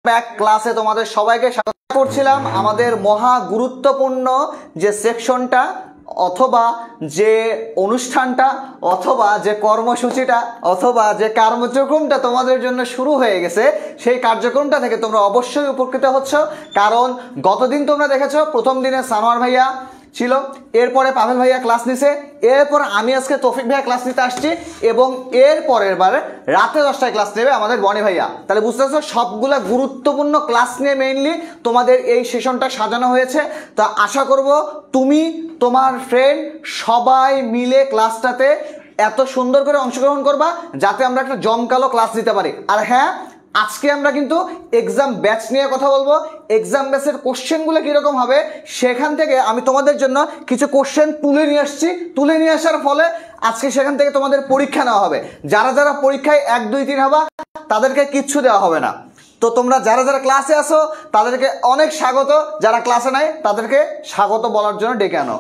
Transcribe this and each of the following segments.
Pack ক্লাসে তোমাদের সবাইকে স্বাগত করছিলাম। আমাদের মহা গুরুত্বপূর্ণ যে সেকশনটা অথবা যে অনুষ্ঠানটা অথবা যে কর্মসূচিটা অথবা যে কার্যক্রমটা তোমাদের জন্য শুরু হয়ে গেছে, সেই কার্যক্রমটা থেকে তোমরা অবশ্যই উপকৃত হচ্ছ। কারণ গতদিন তোমরা দেখেছো প্রথম দিনে সানোয়ার ভাইয়া ছিল, এরপরে পাভেল ভাইয়া ক্লাস নিছে, এরপর আমি আজকে তৌফিক ভাইয়া ক্লাস নিতে আসছি এবং এর পরের বার রাতে 10টায় ক্লাস নেবে আমাদের বনি ভাইয়া। তাহলে বুঝতে পারছো সবগুলা গুরুত্বপূর্ণ ক্লাস নিয়ে মেইনলি তোমাদের এই সেশনটা সাজানো হয়েছে। তো আশা করব তুমি তোমার ফ্রেন্ড সবাই মিলে ক্লাসটাতে এত সুন্দর করে অংশগ্রহণ করবা যাতে আমরা একটা জমকালো ক্লাস দিতে পারি। আর হ্যাঁ, আজকে আমরা কিন্তু এক্সাম ব্যাচ নিয়ে কথা বলবো। এক্সাম ব্যাচের কোশ্চেনগুলো কীরকম হবে সেখান থেকে আমি তোমাদের জন্য কিছু কোশ্চেন তুলে নিয়ে আসছি। তুলে নিয়ে আসার ফলে আজকে সেখান থেকে তোমাদের পরীক্ষা নেওয়া হবে। যারা যারা পরীক্ষায় 1, 2, 3 হবা তাদেরকে কিচ্ছু দেওয়া হবে না। তো তোমরা যারা যারা ক্লাসে আসো তাদেরকে অনেক স্বাগত, যারা ক্লাসে নাই তাদেরকে স্বাগত বলার জন্য ডেকে আনো।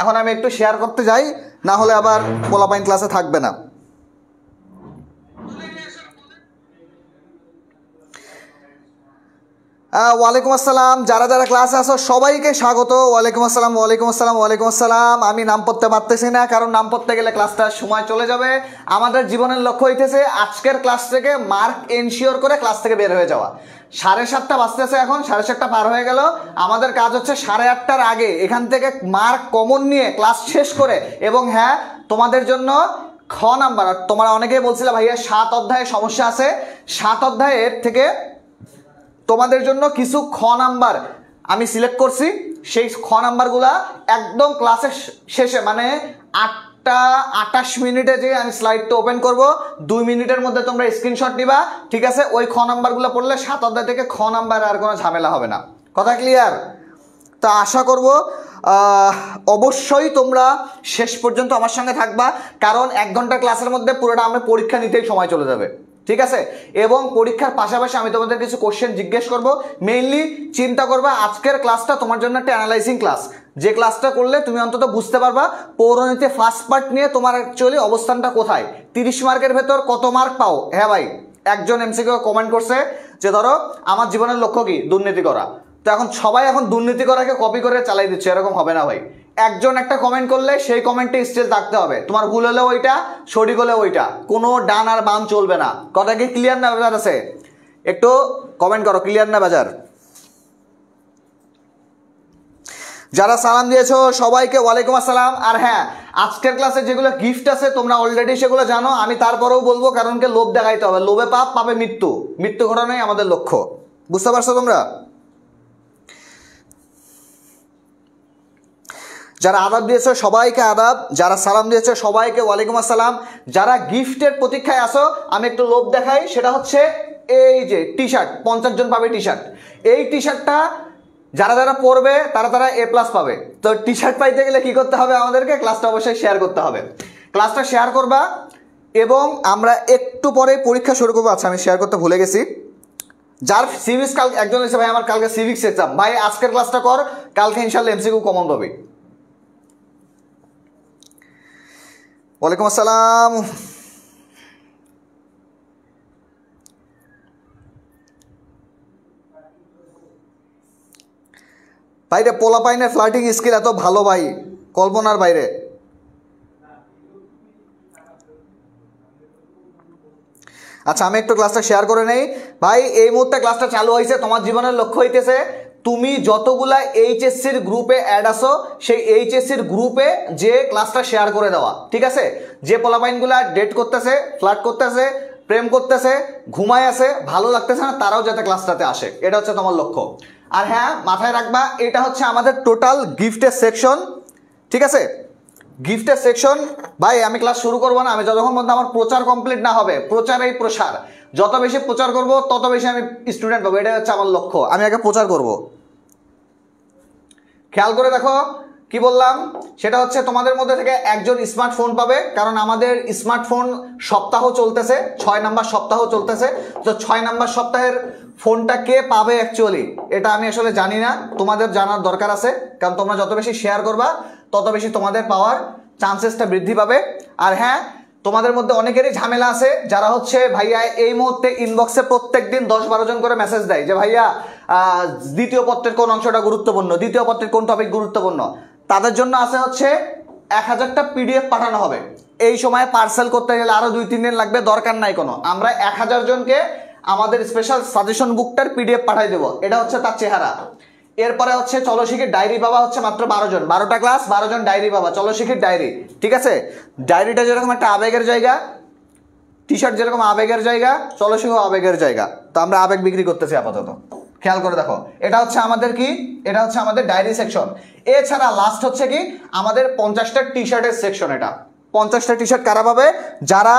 এখন আমি একটু শেয়ার করতে যাই, না হলে আবার পোলাপাইন ক্লাসে থাকবে না। ওয়ালাইকুম আসসালাম, যারা যারা ক্লাসে আসো সবাইকে স্বাগত। ওয়ালাইকুম আসসালাম, ওয়ালাইকুম আসসালাম, ওয়ালাইকুম আসসালাম। আমি নাম পড়তে পারতেছি না, কারণ নাম পড়তে গেলে ক্লাসটার সময় চলে যাবে। আমাদের জীবনের লক্ষ্য হইতেছে আজকের ক্লাস থেকে মার্ক এনশিওর করে ক্লাস থেকে বের হয়ে যাওয়া। 7:30 বাজতেছে, এখন 7:30 পার হয়ে গেল। আমাদের কাজ হচ্ছে 8:30টার আগে এখান থেকে মার্ক কমন নিয়ে ক্লাস শেষ করে, এবং হ্যাঁ তোমাদের জন্য খ নাম্বার, তোমরা অনেকেই বলছিলে ভাইয়া 7 অধ্যায়ে সমস্যা আছে, 7 অধ্যায়ের থেকে তোমাদের জন্য কিছু খ নাম্বার আমি সিলেক্ট করছি। সেই খ নাম্বারগুলা একদম ক্লাসের শেষে মানে 8:28 যে আমি স্লাইডটা ওপেন করব, 2 মিনিটের মধ্যে তোমরা স্ক্রিনশট নিবা, ঠিক আছে? ওই খ নাম্বারগুলো পড়লে 7 অধ্যায় থেকে খ নাম্বার আর কোনো ঝামেলা হবে না। কথা ক্লিয়ার? তো আশা করব অবশ্যই তোমরা শেষ পর্যন্ত আমার সঙ্গে থাকবা, কারণ 1 ঘন্টা ক্লাসের মধ্যে পুরোটা আমরা পরীক্ষা নিতেই সময় চলে যাবে, ঠিক আছে? এবং পরীক্ষার পাশাপাশি আমি তোমাদের কিছু কোশ্চেন জিজ্ঞেস করব। মেইনলি চিন্তা করবা আজকের ক্লাসটা তোমার জন্য একটা অ্যানালাইজিং ক্লাস, যে ক্লাসটা করলে তুমি অন্তত বুঝতে পারবা পৌরনীতি ফার্স্ট পার্ট নিয়ে তোমার অ্যাকচুয়ালি অবস্থানটা কোথায়, 30 মার্কের ভেতর কত মার্ক পাও। হ্যাঁ ভাই, একজন এমসিকিউ কমেন্ট করছে যে ধরো আমার জীবনের লক্ষ্য কি দুর্নীতি করা। তো এখন সবাই এখন দুর্নীতি করাকে কপি করে চালাই দিচ্ছে, এরকম হবে না ভাই। একজন একটা কমেন্ট করলে সেই কমেন্টে স্টিল থাকতে হবে, তোমার ভুল হলেও ওইটা, সঠিক হলেও ওইটা, কোনো ডান আর বাম চলবে না। কথা কি ক্লিয়ার না বাজার আছে? একটু কমেন্ট করো, ক্লিয়ার না বাজার? যারা সালাম দিয়েছো সবাইকে ওয়ালাইকুম আসসালাম। আর হ্যাঁ, আজকের ক্লাসে যেগুলো গিফট আছে তোমরা অলরেডি সেগুলো জানো, আমি তারপরেও বলবো, কারণ কি লোভ দেখাইতে হবে। লোভে পাপ, পাপে মৃত্যু, মৃত্যু ঘটানোই আমাদের লক্ষ্য। বুঝতে পারছো তোমরা? যারা আদাব দিয়েছো সবাইকে আদাব, যারা সালাম দিয়েছো সবাইকে ওয়ালাইকুম আসসালাম। যারা গিফটের প্রতীক্ষায় আসো আমি একটু লোভ দেখাই, সেটা হচ্ছে এই যে টি শার্ট, 50 জন পাবে টি শার্ট। এই টি শার্টটা যারা যারা পরবে তারা তারা A+ পাবে। তো টি শার্ট পাইতে গেলে কি করতে হবে? আমাদেরকে ক্লাসটা অবশ্যই শেয়ার করতে হবে। ক্লাসটা শেয়ার করবা এবং আমরা একটু পরে পরীক্ষা শুরু করবো। আচ্ছা, আমি শেয়ার করতে ভুলে গেছি। যার সিভিক্স কাল একজন এসে ভাই আমার কালকে সিভিক্স এক্সাম, ভাই আজকের ক্লাসটা কর, কালকে ইনশাল্লাহ এমসিকিউ কমন পাবে। ওয়ালাইকুম আসসালাম। ভাই রে, পোলাপাইনের ফ্লার্টিং স্কিল এত ভালো ভাই, কল্পনার বাইরে। আচ্ছা, আমি একটু ক্লাসটা শেয়ার করে নেই ভাই। এই মুহূর্তে ক্লাসটা চালু হয়েছে। তোমার জীবনের লক্ষ্য হইতেছে তুমি যতগুলা এইচএসসির গ্রুপে অ্যাড আসো সেই এইচএসসির গ্রুপে যে ক্লাসটা শেয়ার করে দেওয়া, ঠিক আছে? যে পোলাপাইনগুলা ডেট করতেছে, ফ্লার্ট করতেছে, প্রেম করতেছে, ঘুমায় আছে, ভালো লাগতেছে না, তারাও যাতে ক্লাসটাতে আসে, এটা হচ্ছে তোমার লক্ষ্য। আর হ্যাঁ, মাথায় রাখবা এটা হচ্ছে আমাদের টোটাল গিফটের সেকশন, ঠিক আছে? গিফটের সেকশন ভাই। আমি ক্লাস শুরু করবো না আমি যতক্ষণ পর্যন্ত আমার প্রচার কমপ্লিট না হবে। প্রচারেই প্রসার, যত বেশি প্রচার করব তত বেশি আমি স্টুডেন্ট পাবো, এটা হচ্ছে আমার লক্ষ্য। আমি আগে প্রচার করব। খেয়াল করে দেখো কি বললাম, সেটা হচ্ছে তোমাদের মধ্যে থেকে একজন স্মার্টফোন পাবে, কারণ আমাদের স্মার্টফোন সপ্তাহ চলতেছে, 6 নাম্বার সপ্তাহ চলতেছে। তো 6 নাম্বার সপ্তাহের ফোনটা কে পাবে অ্যাকচুয়ালি এটা আমি আসলে জানি না, তোমাদের জানার দরকার আছে, কারণ তোমরা যত বেশি শেয়ার করবা তত বেশি তোমাদের পাওয়ার চান্সেসটা বৃদ্ধি পাবে। আর হ্যাঁ, তোমাদের মধ্যে অনেকেরই ঝামেলা আছে যারা হচ্ছে ভাইয়া এই মুহূর্তে ইনবক্সে প্রত্যেকদিন 10-12 জন করে মেসেজ দেয় যে ভাইয়া দ্বিতীয় পত্রের কোন অংশটা গুরুত্বপূর্ণ, দ্বিতীয় পত্রের কোন টপিক গুরুত্বপূর্ণ। তাদের জন্য আছে হচ্ছে 1000টা পিডিএফ পাঠানো হবে। এই সময় পার্সেল করতে গেলে আরো 2-3 দিন লাগবে, দরকার নাই কোনো। আমরা 1000 জনকে আমাদের স্পেশাল সাজেশন বুকটার পিডিএফ পাঠাই দেবো, এটা হচ্ছে তার চেহারা। এরপরে হচ্ছে চলো শিখির ডায়েরি পাবা হচ্ছে মাত্র 12 জন, 12টা ক্লাস 12 জন ডায়েরি পাবা, চলো শিখির ডায়েরি। ঠিক আছে, ডায়েরিটা যেরকম একটা আবেগের জায়গা, টি শার্ট যেরকম আবেগের জায়গা, চলো শিখো আবেগের জায়গা। তো আমরা আবেগ বিক্রি করতেছি আপাতত, খেয়াল করে দেখো। এটা হচ্ছে আমাদের কি, এটা হচ্ছে আমাদের ডায়েরি সেকশন। এছাড়া লাস্ট হচ্ছে কি আমাদের 50টা টি শার্টের সেকশন। এটা 50টা টি শার্ট কারা পাবে? যারা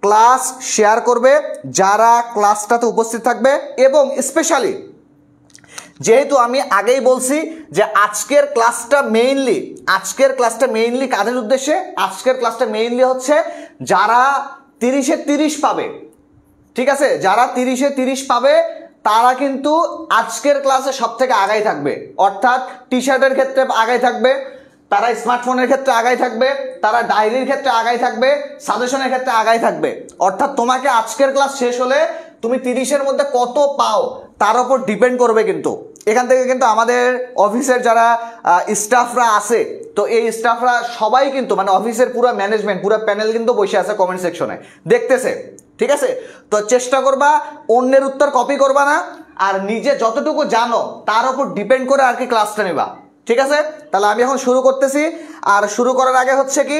ক্লাস শেয়ার করবে, যারা ক্লাসটাতে উপস্থিত থাকবে, এবং স্পেশালি যেহেতু আমি আগেই বলছি যে আজকের ক্লাসটা মেইনলি কাদের উদ্দেশ্যে? আজকের ক্লাসটা মেইনলি হচ্ছে যারা 30-এ 30 পাবে। ঠিক আছে, যারা 30-এ 30 পাবে তারা কিন্তু আজকের ক্লাসে সব থেকে আগাই থাকবে। অর্থাৎ টি শার্টের ক্ষেত্রে আগাই থাকবে, তারা স্মার্টফোনের ক্ষেত্রে আগাই থাকবে, তারা ডায়েরির ক্ষেত্রে আগাই থাকবে, সাজেশনের ক্ষেত্রে আগাই থাকবে। অর্থাৎ তোমাকে আজকের ক্লাস শেষ হলে তুমি 30-এর মধ্যে কত পাও তার উপর ডিপেন্ড করবে। কিন্তু এখান থেকে কিন্তু আমাদের অফিসের যারা স্টাফরা আছে, তো এই স্টাফরা সবাই কিন্তু মানে অফিসের পুরো ম্যানেজমেন্ট, পুরো প্যানেল কিন্তু বসে আছে কমেন্ট সেকশনে দেখতেছে। ঠিক আছে, তো চেষ্টা করবা অন্যের উত্তর কপি করবা না, আর নিজে যতটুকু জানো তার উপর ডিপেন্ড করে আর কি ক্লাসটা নেবা। ঠিক আছে, তাহলে আমি এখন শুরু করতেছি। আর শুরু করার আগে হচ্ছে কি,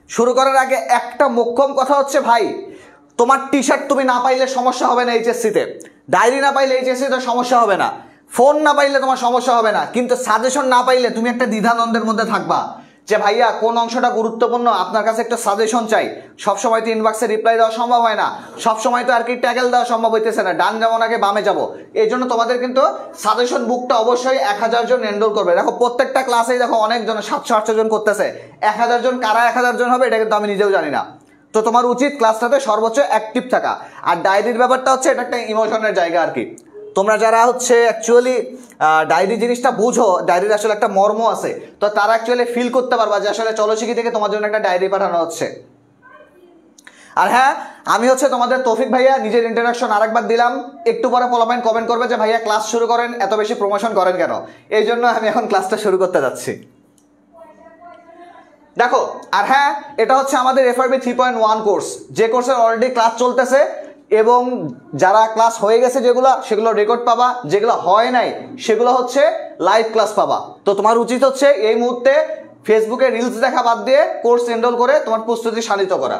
শুরু করার আগে একটা মোক্ষম কথা হচ্ছে ভাই, তোমার টি শার্ট তুমি না পাইলে সমস্যা হবে না এইচএসসিতে, ডায়েরি না পাইলে এইচএসসিতে সমস্যা হবে না, ফোন না পাইলে তোমার সমস্যা হবে না, কিন্তু সাজেশন না পাইলে তুমি একটা দ্বিধাদ্বন্দ্বের মধ্যে থাকবা যে ভাইয়া কোন অংশটা গুরুত্বপূর্ণ, আপনার কাছে একটা সাজেশন চাই। সবসময় তো ইনবক্সে রিপ্লাই দেওয়া সম্ভব হয় না, সবসময় তো আর কি ট্যাগেল দেওয়া সম্ভব হইতেছে না, ডান যাবো নাকি বামে যাবো। এই জন্য তোমাদের কিন্তু সাজেশন বুকটা অবশ্যই 1000 জন এনরোল করবে। দেখো প্রত্যেকটা ক্লাসেই দেখো অনেক জন 700-800 জন করতেছে, 1000 জন কারা 1000 জন হবে এটা কিন্তু আমি নিজেও জানি না। তো তোমার উচিত ক্লাসটাতে সর্বোচ্চ অ্যাক্টিভ থাকা। আর ডায়েরির ব্যাপারটা হচ্ছে এটা একটা ইমোশনের জায়গা আর কি। তোমরা যারা হচ্ছে অ্যাকচুয়ালি ডায়েরি জিনিসটা বুঝো, ডায়েরির আসলে একটা মর্ম আছে, তো তারা অ্যাকচুয়ালি ফিল করতে পারবা যে আসলে চলো শিখি থেকে তোমার জন্য একটা ডায়েরি পাঠানো হচ্ছে। আর হ্যাঁ, আমি হচ্ছে তোমাদের তৌফিক ভাইয়া, নিজের ইন্ট্রোডাকশন আরেকবার দিলাম। একটু পরে ফলোমেন্ট কমেন্ট করবে যে ভাইয়া ক্লাস শুরু করেন, এত বেশি প্রমোশন করেন কেন? এই জন্য আমি এখন ক্লাসটা শুরু করতে যাচ্ছি। দেখো, আর হ্যাঁ, এটা হচ্ছে আমাদের FRB 3.1 কোর্স, যে কোর্সের অলরেডি ক্লাস চলতেছে, এবং যারা ক্লাস হয়ে গেছে সেগুলো রেকর্ড পাবা, যেগুলো হয় নাই সেগুলো হচ্ছে লাইভ ক্লাস পাবা। তো তোমার উচিত হচ্ছে এই মুহূর্তে ফেসবুকে রিলস দেখা বাদ দিয়ে কোর্স এনরোল করে তোমার প্রস্তুতি শানিত করা।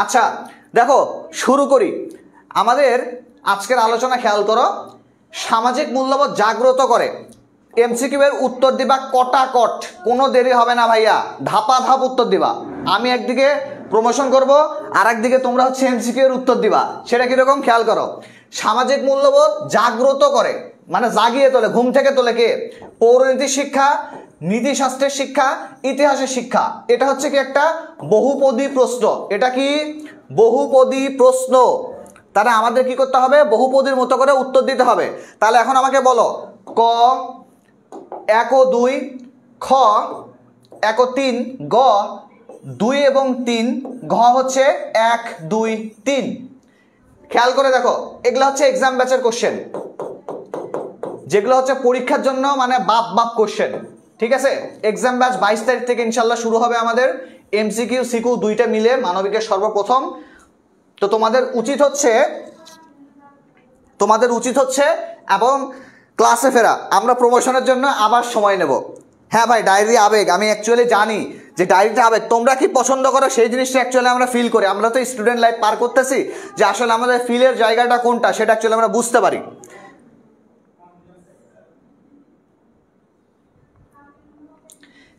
আচ্ছা দেখো, শুরু করি আমাদের আজকের আলোচনা। খেয়াল করো, সামাজিক মূল্যবোধ জাগ্রত করে। এমসিকিউ এর উত্তর দিবা কটাকট, কোনো দেরি হবে না ভাইয়া, ধাপা ধাপ উত্তর দিবা। আমি একদিকে প্রমোশন করব, আর একদিকে তোমরা হচ্ছে এমসিকিউ এর উত্তর দিবা। সেটা কিরকম খেয়াল করো। সামাজিক মূল্যবোধ জাগ্রত করে মানে জাগিয়ে তোলে, ঘুম থেকে তোলে কে? পৌরনীতি শিক্ষা, নীতিশাস্ত্রের শিক্ষা, ইতিহাসের শিক্ষা। এটা হচ্ছে কি একটা বহুপদী প্রশ্ন। এটা কি বহুপদী প্রশ্ন? তাহলে আমাদের কি করতে হবে? বহুপদীর মতো করে উত্তর দিতে হবে। তাহলে এখন আমাকে বলো, ক 1 ও 2, খ 1 ও 3, গ 2 এবং 3, ঘ হচ্ছে 1, 2, 3। খেয়াল করে দেখো, এগুলো হচ্ছে এক্সাম ব্যাচের কোশ্চেন, যেগুলো হচ্ছে পরীক্ষার জন্য মানে বাপ কোশ্চেন। ঠিক আছে, এক্সাম ব্যাচ 22 তারিখ থেকে ইনশাল্লাহ শুরু হবে আমাদের। এমসিকিউ সিকিউ দুইটা মিলে মানবিকের সর্বপ্রথম। তো তোমাদের উচিত হচ্ছে এবং ক্লাসে ফেরা। আমরা প্রমোশনের জন্য আবার সময় নেব। হ্যাঁ ভাই, ডায়েরি আবেগ, আমি অ্যাকচুয়ালি জানি যে ডায়েরিটা আবেগ। তোমরা কি পছন্দ করো সেই জিনিসটা অ্যাকচুয়ালি আমরা ফিল করি। আমরা তো স্টুডেন্ট লাইফ পার করতেছি, যে আসলে আমাদের ফিলের জায়গাটা কোনটা সেটা অ্যাকচুয়ালি আমরা বুঝতে পারি।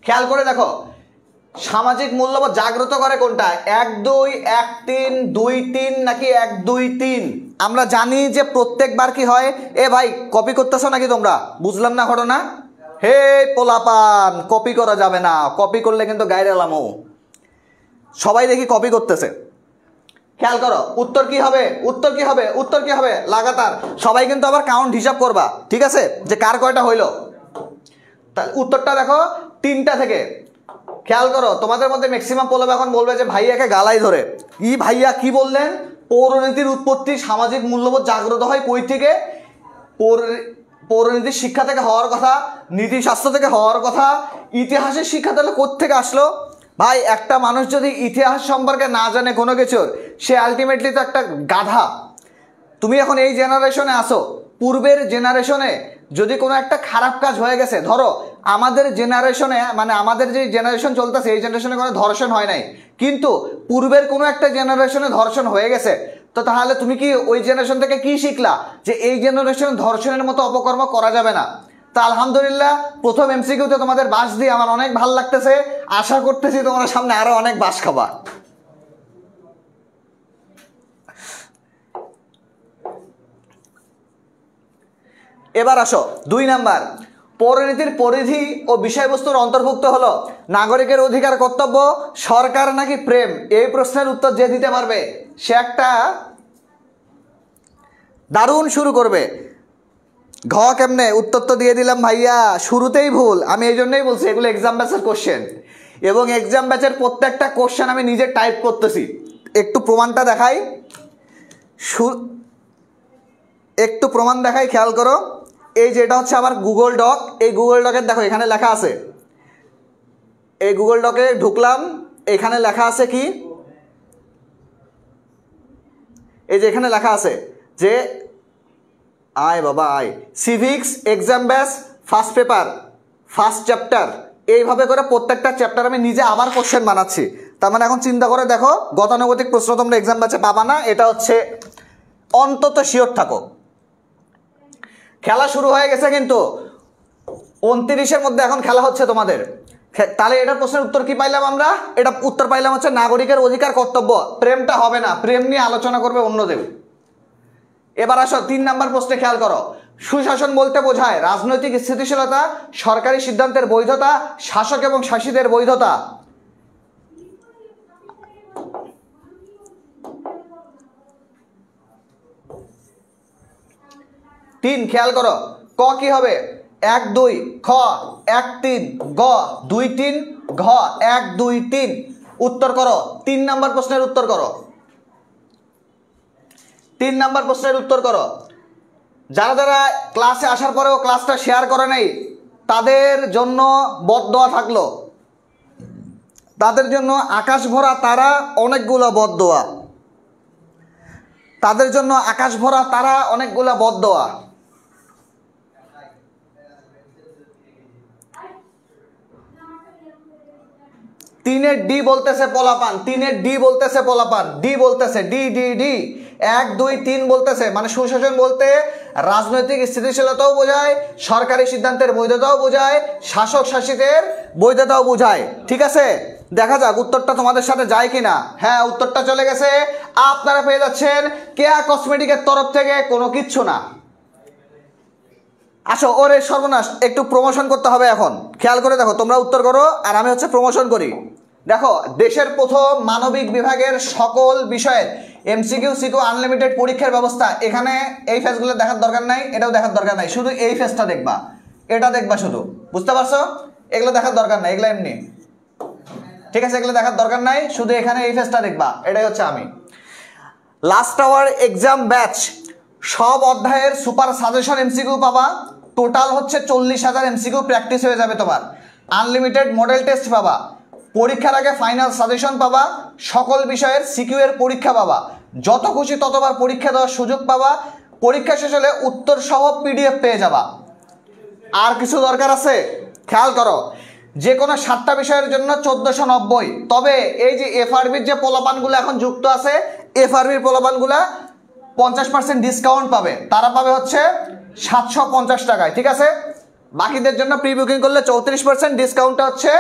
খেয়াল করে দেখো, সামাজিক মূল্যবোধ জাগ্রত করে কোনটা? 1, 2, 1, 3, 2, 3 নাকি 1, 2, 3? আমরা জানি যে প্রত্যেকবার কি হয়। এ ভাই, কপি করতেছো নাকি তোমরা? বুঝলাম না ঘটনা। হে পোলাপান, কপি করা যাবে না, কপি করলে কিন্তু গায়ের এলামো। সবাই দেখি কপি করতেছে। খেয়াল করো, উত্তর কি হবে লাগাতার। সবাই কিন্তু আবার কাউন্ট হিসাব করবা, ঠিক আছে, যে কার কয়টা হইলো। তাহলে উত্তরটা দেখো 3টা থেকে খেয়াল করো, তোমাদের মধ্যে ম্যাক্সিমাম পোলাপ এখন বলবে যে ভাইয়াকে গালাই ধরে, ই ভাইয়া কি বললেন? পৌরনীতির উৎপত্তি সামাজিক মূল্যবোধ জাগ্রত হয় কই থেকে? পৌরনীতির শিক্ষা থেকে হওয়ার কথা, নীতিশাস্ত্র থেকে হওয়ার কথা, ইতিহাসের শিক্ষা তাহলে কোত্থেকে আসলো? ভাই একটা মানুষ যদি ইতিহাস সম্পর্কে না জানে কোনো কিছুর, সে আলটিমেটলি তো একটা গাধা। তুমি এখন এই জেনারেশনে আসো, পূর্বের জেনারেশনে যদি কোনো একটা খারাপ কাজ হয়ে গেছে, ধরো আমাদের জেনারেশনে, মানে আমাদের যে জেনারেশন চলতেছে এই জেনারেশনে কোনো ধর্ষণ হয় নাই, কিন্তু পূর্বের কোনো একটা জেনারেশনে ধর্ষণ হয়ে গেছে, তো তাহলে তুমি কি ওই জেনারেশন থেকে কি শিখলা? যে এই জেনারেশনে ধর্ষণের মতো অপকর্ম করা যাবে না। তা আলহামদুলিল্লাহ প্রথম এমসিকিউতে তোমাদের বাস দিয়ে আমার অনেক ভালো লাগতেছে, আশা করতেছি তোমরা সামনে আরো অনেক বাস খাবা। এবার আসো 2 নাম্বার, পৌরনীতির পরিধি ও বিষয়বস্তুর অন্তর্ভুক্ত হলো নাগরিকের অধিকার কর্তব্য, সরকার নাকি প্রেম? এই প্রশ্নের উত্তর যে দিতে পারবে সে একটা দারুণ শুরু করবে। ঘ কেমনে উত্তর তো দিয়ে দিলাম ভাইয়া, শুরুতেই ভুল। আমি এই জন্যই বলছি এগুলো এক্সাম ব্যাচের কোশ্চেন, এবং এক্সাম ব্যাচের প্রত্যেকটা কোশ্চেন আমি নিজে টাইপ করতেছি। একটু প্রমাণটা দেখাই, একটু প্রমাণ দেখাই, খেয়াল করো। এই যেটা হচ্ছে আমার গুগল ডক, এই গুগল ডকের দেখো এখানে লেখা আছে, এই গুগল ডকে ঢুকলাম, এখানে লেখা আছে কি, এই যে এখানে লেখা আছে যে আয় বাবা আয়, civics exam batch first paper first chapter, এইভাবে করে প্রত্যেকটা চ্যাপ্টার আমি নিজে আবার কোশ্চেন বানাচ্ছি। তার মানে এখন চিন্তা করে দেখো, গতানুগতিক প্রশ্ন তোমরা এক্সাম ব্যাচে পাবা না, এটা হচ্ছে অন্তত শিওর থাকো। খেলা শুরু হয়ে গেছে কিন্তু 29-এর মধ্যে এখন খেলা হচ্ছে তোমাদের। তাহলে এটার প্রশ্নের উত্তর কি পাইলাম আমরা? এটা উত্তর পাইলাম হচ্ছে নাগরিকের অধিকার কর্তব্য। প্রেমটা হবে না, প্রেম নিয়ে আলোচনা করবে অন্যদেব। এবার আসো 3 নাম্বার প্রশ্নে, খেয়াল করো। সুশাসন বলতে বোঝায় রাজনৈতিক স্থিতিশীলতা, সরকারি সিদ্ধান্তের বৈধতা, শাসক এবং শাসিতের বৈধতা। 3 খেয়াল করো, ক কি হবে? 1 2, খ 1 3, গ 2 3, ঘ 1 2 3। উত্তর করো, 3 নাম্বার প্রশ্নের উত্তর করো, 3 নাম্বার প্রশ্নের উত্তর করো। যারা যারা ক্লাসে আসার পরেও ক্লাসটা শেয়ার করে নাই তাদের জন্য বদদোয়া থাকলো, তাদের জন্য আকাশ ভরা তারা অনেকগুলো বদদোয়া, তাদের জন্য আকাশ ভরা তারা অনেকগুলো বদদোয়া। 3-এর ডি বলতেছে পোলাপান, 3-এর ডি বলতেছে পোলাপান, ডি বলতেছে ডি ডি ডি 1 2 3 বলতেছে, মানে সুশাসন বলতে রাজনৈতিক স্থিতিশীলতাও বোঝায়, সরকারি সিদ্ধান্তের বৈধতাও বোঝায়, শাসক শাসিতের বৈধতাও বোঝায়। ঠিক আছে, দেখা যাক উত্তরটা তোমাদের সাথে যায় কিনা। হ্যাঁ, উত্তরটা চলে গেছে, আপনারা পেয়ে যাচ্ছেন কেয়া কসমেটিকের তরফ থেকে কোনো কিচ্ছু না। আসো, ওরে সর্বনাশ, একটু প্রমোশন করতে হবে এখন। খেয়াল করে দেখো, তোমরা উত্তর করো আর আমি হচ্ছে প্রমোশন করি। দেখো, দেশের প্রথম মানবিক বিভাগের সকল বিষয়ের এমসিকিউ সিকিউ আনলিমিটেড পরীক্ষার ব্যবস্থা। এখানে এই ফেজগুলো দেখার দরকার নাই, এটাও দেখার দরকার নাই, শুধু এই ফেজটা দেখবা, এটা দেখবা শুধু, বুঝতে পারছো? এগুলো দেখার দরকার নাই, এগুলো এমনি, ঠিক আছে, এগুলো দেখার দরকার নাই, শুধু এখানে এই ফেজটা দেখবা, এটাই হচ্ছে আমি। লাস্ট আওয়ার এক্সাম ব্যাচ, সব অধ্যায়ের সুপার সাজেশন এমসিকিউ পাবা, টোটাল হচ্ছে 40,000 এমসিকিউ প্র্যাকটিস হয়ে যাবে তোমার। আনলিমিটেড মডেল টেস্ট পাবা, পরীক্ষার আগে ফাইনাল সাজেশন পাবা, সকল বিষয়ের সিকিউ এর পরীক্ষা পাবা, যত খুশি ততবার পরীক্ষা দেওয়ার সুযোগ পাবা, পরীক্ষা শেষ হলে উত্তর সহ পিডিএফ পেয়ে যাবা। আর কিছু দরকার আছে? খেয়াল করো, যে কোনো 7টা বিষয়ের জন্য 1490। তবে এই যে এফআরবির যে পোলাপানগুলো এখন যুক্ত আছে, এফআরবির পোলাপানগুলা 50% ডিসকাউন্ট পাবে, তারা পাবে হচ্ছে 750 টাকায়। ঠিক আছে, বাকিদের জন্য প্রি বুকিং করলে 34% ডিসকাউন্টটা হচ্ছে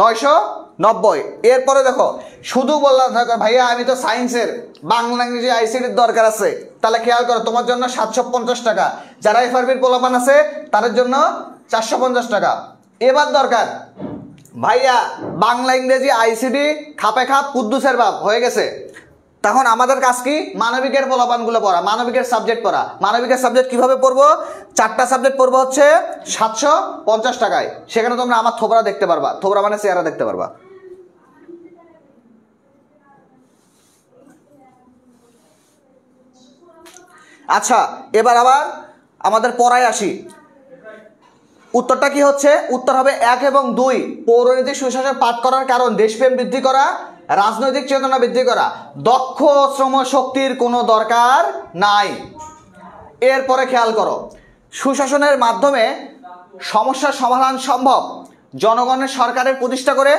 990। এরপরে দেখো, শুধু বললাম ভাইয়া আমি তো সায়েন্সের, বাংলা ইংরেজি আইসিটির দরকার আছে, তাহলে খেয়াল করো তোমার জন্য 750 টাকা, যারা এফআরবির পোলাপান আছে তাদের জন্য 450 টাকা। এবার দরকার ভাইয়া বাংলা ইংরেজি আইসিটি খাপে খাপ কুদ্দুসের বাপ হয়ে গেছে, তখন আমাদের কাজ কি? মানবিকের পোলাপানগুলো পড়া, মানবিকের সাবজেক্ট পড়া। মানবিকের সাবজেক্ট কিভাবে পড়বো? 4টা সাবজেক্ট পড়বো হচ্ছে 750 টাকায়। সেখানে তোমরা আমার থোবরা দেখতে পারবা, থোবরা মানে চেহারা দেখতে পারবা। আচ্ছা, এবার আবার আমাদের পড়ায় আসি। উত্তরটা কি হচ্ছে? উত্তর হবে 1 এবং 2। পৌরনীতি সুশাসন পাঠ করার কারণ দেশপ্রেম বৃদ্ধি করা, রাজনৈতিক চেতনা বৃদ্ধি করা। দক্ষ শ্রম শক্তির কোনো দরকার নাই। এরপরে খেয়াল করো, সুশাসনের মাধ্যমে সমস্যার সমাধান সম্ভব। জনগণের সরকারের প্রতিষ্ঠা করে,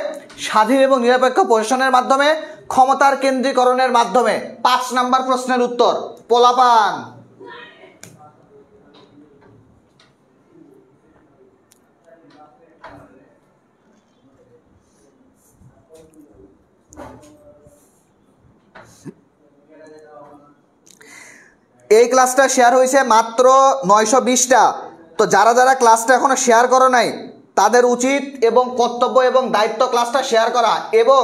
স্বাধীন এবং নিরপেক্ষ প্রশাসনের মাধ্যমে, ক্ষমতার কেন্দ্রীকরণের মাধ্যমে। 5 নাম্বার প্রশ্নের উত্তর। পোলাপান এই ক্লাসটা শেয়ার হয়েছে মাত্র 920টা। তো যারা যারা ক্লাসটা এখনো শেয়ার করো নাই তাদের উচিত এবং কর্তব্য এবং দায়িত্ব ক্লাসটা শেয়ার করা। এবং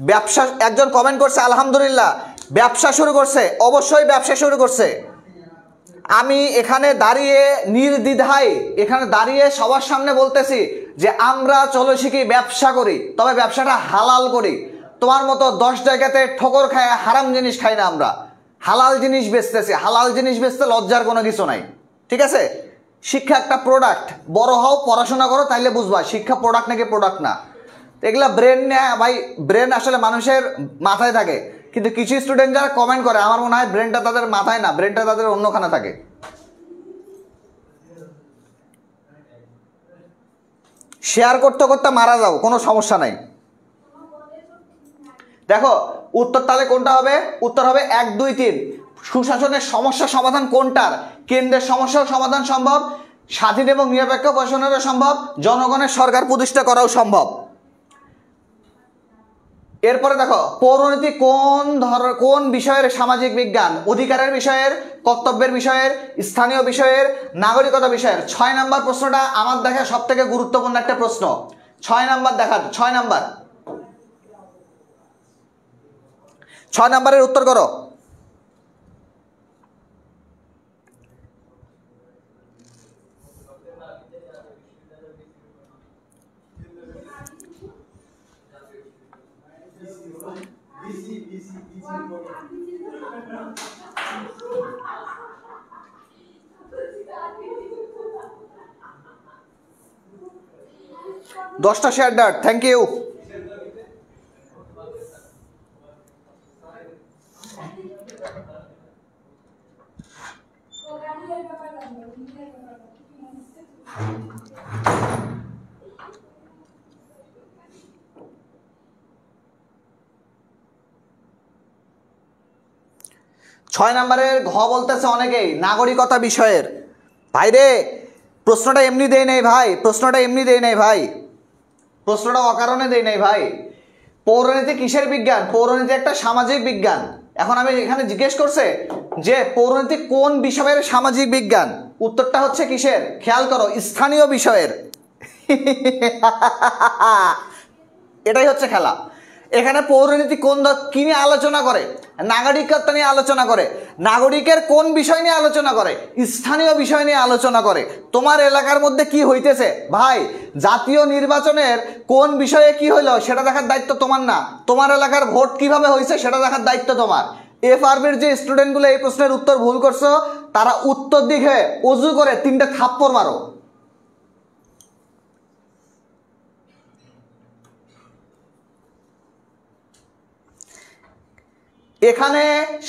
ব্যবসা, একজন কমেন্ট করছে আলহামদুলিল্লাহ ব্যবসা শুরু করছে। অবশ্যই ব্যবসা শুরু করছে। আমি এখানে দাঁড়িয়ে নির্দ্বিধায় এখানে দাঁড়িয়ে সবার সামনে বলতেছি যে আমরা চলো শিখি ব্যবসা করি, তবে ব্যবসাটা হালাল করি। তোমার মতো 10 জায়গাতে ঠোকর খায় হারাম জিনিস খাই না আমরা। হালাল জিনিস বেচতেছি। হালাল জিনিস বেচতে লজ্জার কোনো কিছু নাই, ঠিক আছে? শিক্ষা একটা প্রোডাক্ট। বড় হও, পড়াশোনা করো, তাইলে বুঝবা শিক্ষা প্রোডাক্ট নাকি প্রোডাক্ট না। এগুলা ব্রেন নেয় ভাই, ব্রেন আসলে মানুষের মাথায় থাকে, কিন্তু কিছু স্টুডেন্ট যারা কমেন্ট করে আমার মনে হয় ব্রেনটা তাদের মাথায় না, ব্রেনটা তাদের অন্যখানে থাকে। শেয়ার করতে করতে মারা যাও, কোনো সমস্যা নাই। দেখো উত্তর তাহলে কোনটা হবে? উত্তর হবে 1, 2, 3। সুশাসনের সমস্যা সমাধান কোনটার? কেন্দ্রের সমস্যার সমাধান সম্ভব, স্বাধীন এবং নিরপেক্ষ প্রশাসনেরও সম্ভব, জনগণের সরকার প্রতিষ্ঠা করাও সম্ভব। এরপরে দেখো পৌরনীতি কোন বিষয়ের সামাজিক বিজ্ঞান? অধিকারের বিষয়ের, কর্তব্যের বিষয়ের, স্থানীয় বিষয়ের, নাগরিকতা বিষয়ের। 6 নাম্বার প্রশ্নটা আমার দেখা সব থেকে গুরুত্বপূর্ণ একটা প্রশ্ন। 6 নাম্বার দেখা, 6 নাম্বার, 6 নাম্বারের উত্তর করো। দশটা শেয়ার ডাট, থ্যাংক ইউ। ছয় নম্বরের ঘ বলতেছে অনেকেই নাগরিকতা বিষয়ের। ভাই রে প্রশ্নটা এমনি দেই নাই ভাই, প্রশ্নটা এমনি দেই নাই ভাই, প্রশ্নটা অকারণে দেই নাই ভাই। পৌরনীতি কিসের বিজ্ঞান? পৌরনীতি একটা সামাজিক বিজ্ঞান। এখন আমি এখানে জিজ্ঞেস করছে যে পৌরনীতি কোন বিষয়ের সামাজিক বিজ্ঞান? উত্তরটা হচ্ছে কিসের? খেয়াল করো, স্থানীয় বিষয়ের। এটাই হচ্ছে খেলা। এখানে পৌরনীতি কি নিয়ে আলোচনা করে? নাগরিকত্ব নিয়ে আলোচনা করে। নাগরিকের কোন বিষয় নিয়ে আলোচনা করে? স্থানীয় বিষয় নিয়ে আলোচনা করে। তোমার এলাকার মধ্যে কি হইতেছে ভাই, জাতীয় নির্বাচনের কোন বিষয়ে কি হইলো সেটা দেখার দায়িত্ব তোমার না। তোমার এলাকার ভোট কিভাবে হয়েছে সেটা দেখার দায়িত্ব তোমার। এফআরবির যে স্টুডেন্টগুলো এই প্রশ্নের উত্তর ভুল করছো তারা উত্তর দিকে অজু করে 3টে থাপ্পড় মারো। এখানে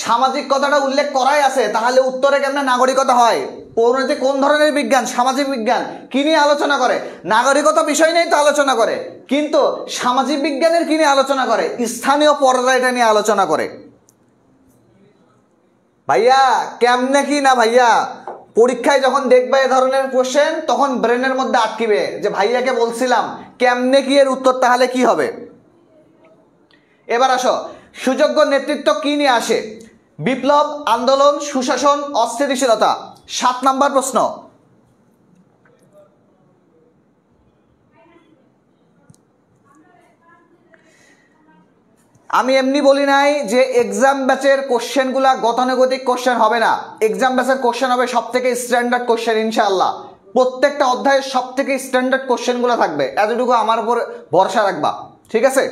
সামাজিক কথাটা উল্লেখ করাই আছে, তাহলে উত্তরে কেমনে নাগরিকতা হয়? পৌরনীতি কোন ধরনের বিজ্ঞান? সামাজিক বিজ্ঞান। কি নিয়ে আলোচনা করে? নাগরিকতা বিষয় নিয়েই তো আলোচনা করে, কিন্তু সামাজিক বিজ্ঞানের কি নিয়ে আলোচনা করে? স্থানীয় পর্যায়টা নিয়ে আলোচনা করে। ভাইয়া কেমনে কি না ভাইয়া, পরীক্ষায় যখন দেখবে এ ধরনের কোশ্চেন তখন ব্রেনের মধ্যে আটকিবে যে ভাইয়াকে বলছিলাম কেমনে কি, এর উত্তর তাহলে কি হবে। এবার আসো, সুযোগ্য নেতৃত্ব কি নিয়ে আসে? বিপ্লব, আন্দোলন, সুশাসন, অস্থিতিশীলতা। 7 নাম্বার প্রশ্ন। আমি এমনি বলি নাই যে এক্সাম ব্যাচের কোশ্চেনগুলা গতানুগতিক কোশ্চেন হবে না। এক্সাম ব্যাচের কোশ্চেন হবে সব থেকে স্ট্যান্ডার্ড কোশ্চেন ইনশাআল্লাহ। প্রত্যেকটা অধ্যায়ের সব থেকে স্ট্যান্ডার্ড কোশ্চেনগুলো থাকবে, এতটুকু আমার উপর ভরসা রাখবা, ঠিক আছে?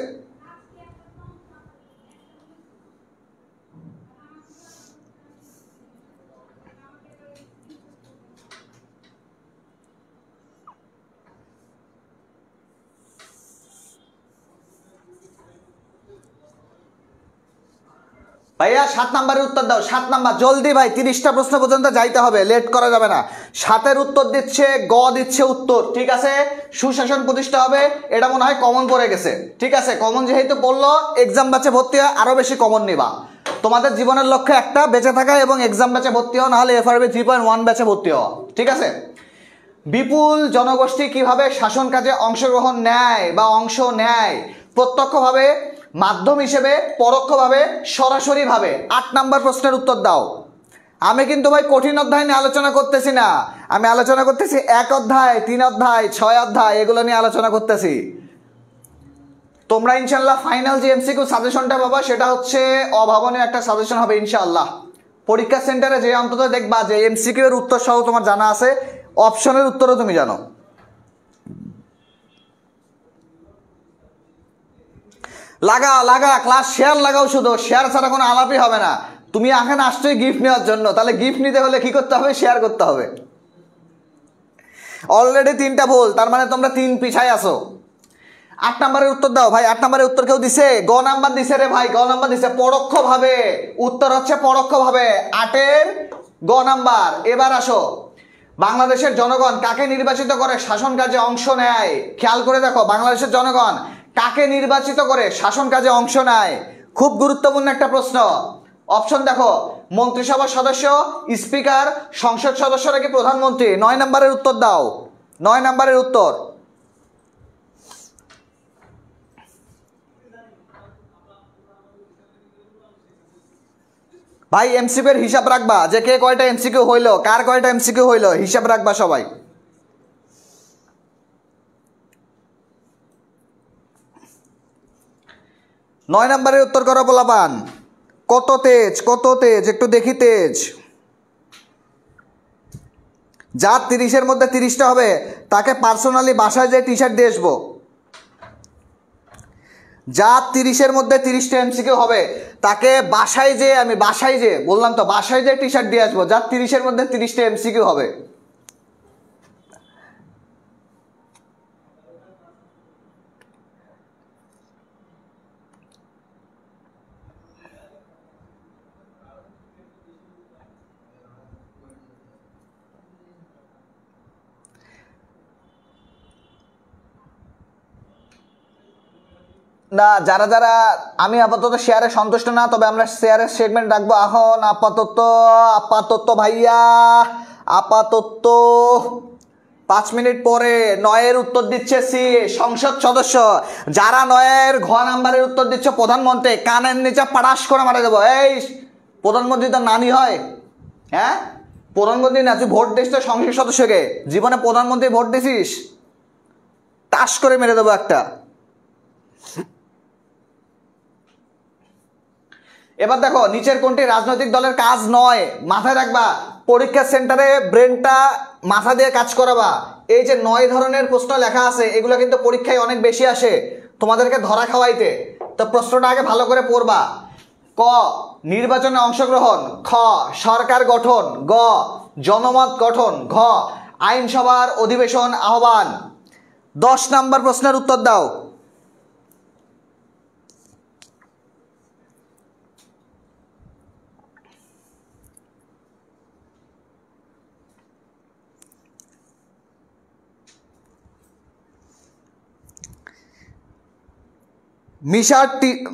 ভাইয়া 7 নাম্বারের উত্তর দাও, 7 নাম্বার, জলদি ভাই, 30টা প্রশ্ন পর্যন্ত যাইতে হবে, লেট করা যাবে না। 7-এর উত্তর দিচ্ছে গ, দিচ্ছে উত্তর, ঠিক আছে? সুশাসন প্রতিষ্ঠা হবে, এটা মনে হয় কমন পড়ে গেছে, ঠিক আছে? কমন যেহেতু পড়লো, এক্সাম ব্যাচে ভর্তি হয় আরো বেশি কমন নিবা। তোমাদের জীবনের লক্ষ্য একটা, বেঁচে থাকা এবং এক্সাম ব্যাচে ভর্তি হওয়া, নাহলে FRB 3.1 ব্যাচে ভর্তি হওয়া, ঠিক আছে? বিপুল জনগোষ্ঠী কিভাবে শাসন কাজে অংশগ্রহণ নেয় বা অংশ নেয়? প্রত্যক্ষভাবে, মাধ্যম হিসেবে, পরোক্ষভাবে, সরাসরিভাবে। 8 নাম্বার প্রশ্নের উত্তর দাও। আমি কিন্তু ভাই কঠিন অধ্যায় নিয়ে আলোচনা করতেছি না, আমি আলোচনা করতেছি 1 অধ্যায়, 3 অধ্যায়, 6 অধ্যায়, এগুলো নিয়ে আলোচনা করতেছি। তোমরা ইনশাল্লাহ ফাইনাল যে MCQ সাজেশনটা পাবা সেটা হচ্ছে অভাবনীয় একটা সাজেশন হবে ইনশাআল্লাহ। পরীক্ষা সেন্টারে যে অন্তত দেখবা যে MCQ এর উত্তর সহ তোমার জানা আছে, অপশনের উত্তরও তুমি জানো। লাগা লাগা ক্লাস শেয়ার লাগাও, শুধু শেয়ার ছাড়া কোনো আলাপই হবে না। তুমি এখানে আসছোই গিফট নেওয়ার জন্য, তাহলে গিফট নিতে হলে কি করতে হবে? শেয়ার করতে হবে। অলরেডি 3টা ভুল, তার মানে তোমরা 3 পিছায় আসো। 8 নাম্বারের উত্তর দাও ভাই। 8 নাম্বারের উত্তর কেউ দিছে? গ নাম্বার দিছে রে ভাই, গ নাম্বার দিছে, পরোক্ষভাবে। উত্তর হচ্ছে পরোক্ষভাবে, 8-এর গ নাম্বার। এবার আসো, বাংলাদেশের জনগণ কাকে নির্বাচিত করে শাসন কাজে অংশ নেয়? খেয়াল করে দেখো, বাংলাদেশের জনগণ কাকে নির্বাচিত করে শাসন কাজে অংশ নেয়? খুব গুরুত্বপূর্ণ একটা প্রশ্ন। অপশন দেখো, মন্ত্রিসভার সদস্য, স্পিকার, সংসদ সদস্য নাকি প্রধানমন্ত্রী? 9 নাম্বারের উত্তর দাও, 9 নাম্বারের উত্তর। ভাই MCQ এর হিসাব রাখবা, যে কে কয়টা MCQ হইলো, কার কয়টা MCQ হইলো, হিসাব রাখবা সবাই। নয় নাম্বারের উত্তর করো পোলাপান। কত তেজ, কত তেজ, একটু দেখি তেজ। যার 30-এর মধ্যে 30টা হবে তাকে পার্সোনালি বাসায় যে টি-শার্ট দিয়ে আসবো। যার 30-এর মধ্যে 30টা MCQ হবে তাকে বাসায় যে, আমি বাসায় যে বললাম তো, বাসায় যে টি-শার্ট দিয়ে আসবো, যার 30-এর মধ্যে 30টা MCQ হবে। না, যারা যারা, আমি আপাতত শেয়ারে সন্তুষ্ট না, তবে আমরা শেয়ারের সেগমেন্ট রাখবো এখন। আপাতত আপাতত ভাইয়া, আপাতত 5 মিনিট পরে 9-এর উত্তর দিচ্ছে সি, সংসদ সদস্য। যারা 9-এর ঘ নাম্বারের উত্তর দিচ্ছে প্রধানমন্ত্রী, কানের নিচে পাড়াস করে মারা দেবো। এই প্রধানমন্ত্রী তো নানি হয়? হ্যাঁ, প্রধানমন্ত্রী না, তুই ভোট দিস তো সংসদ সদস্যকে, জীবনে প্রধানমন্ত্রী ভোট দিছিস? তাস করে মেরে দেবো একটা। এবার দেখো, নিচের কোনটি রাজনৈতিক দলের কাজ নয়? মাথায় রাখবা, পরীক্ষা সেন্টারে ব্রেনটা মাথা দিয়ে কাজ করাবা। এই যে 9 ধরনের প্রশ্ন লেখা আছে, এগুলো কিন্তু পরীক্ষায় অনেক বেশি আসে তোমাদেরকে ধরা খাওয়াইতে। তো প্রশ্নটা আগে ভালো করে পড়বা। ক, নির্বাচনে অংশগ্রহণ। খ, সরকার গঠন। গ, জনমত গঠন। ঘ, আইনসভার অধিবেশন আহ্বান। 10 নাম্বার প্রশ্নের উত্তর দাও।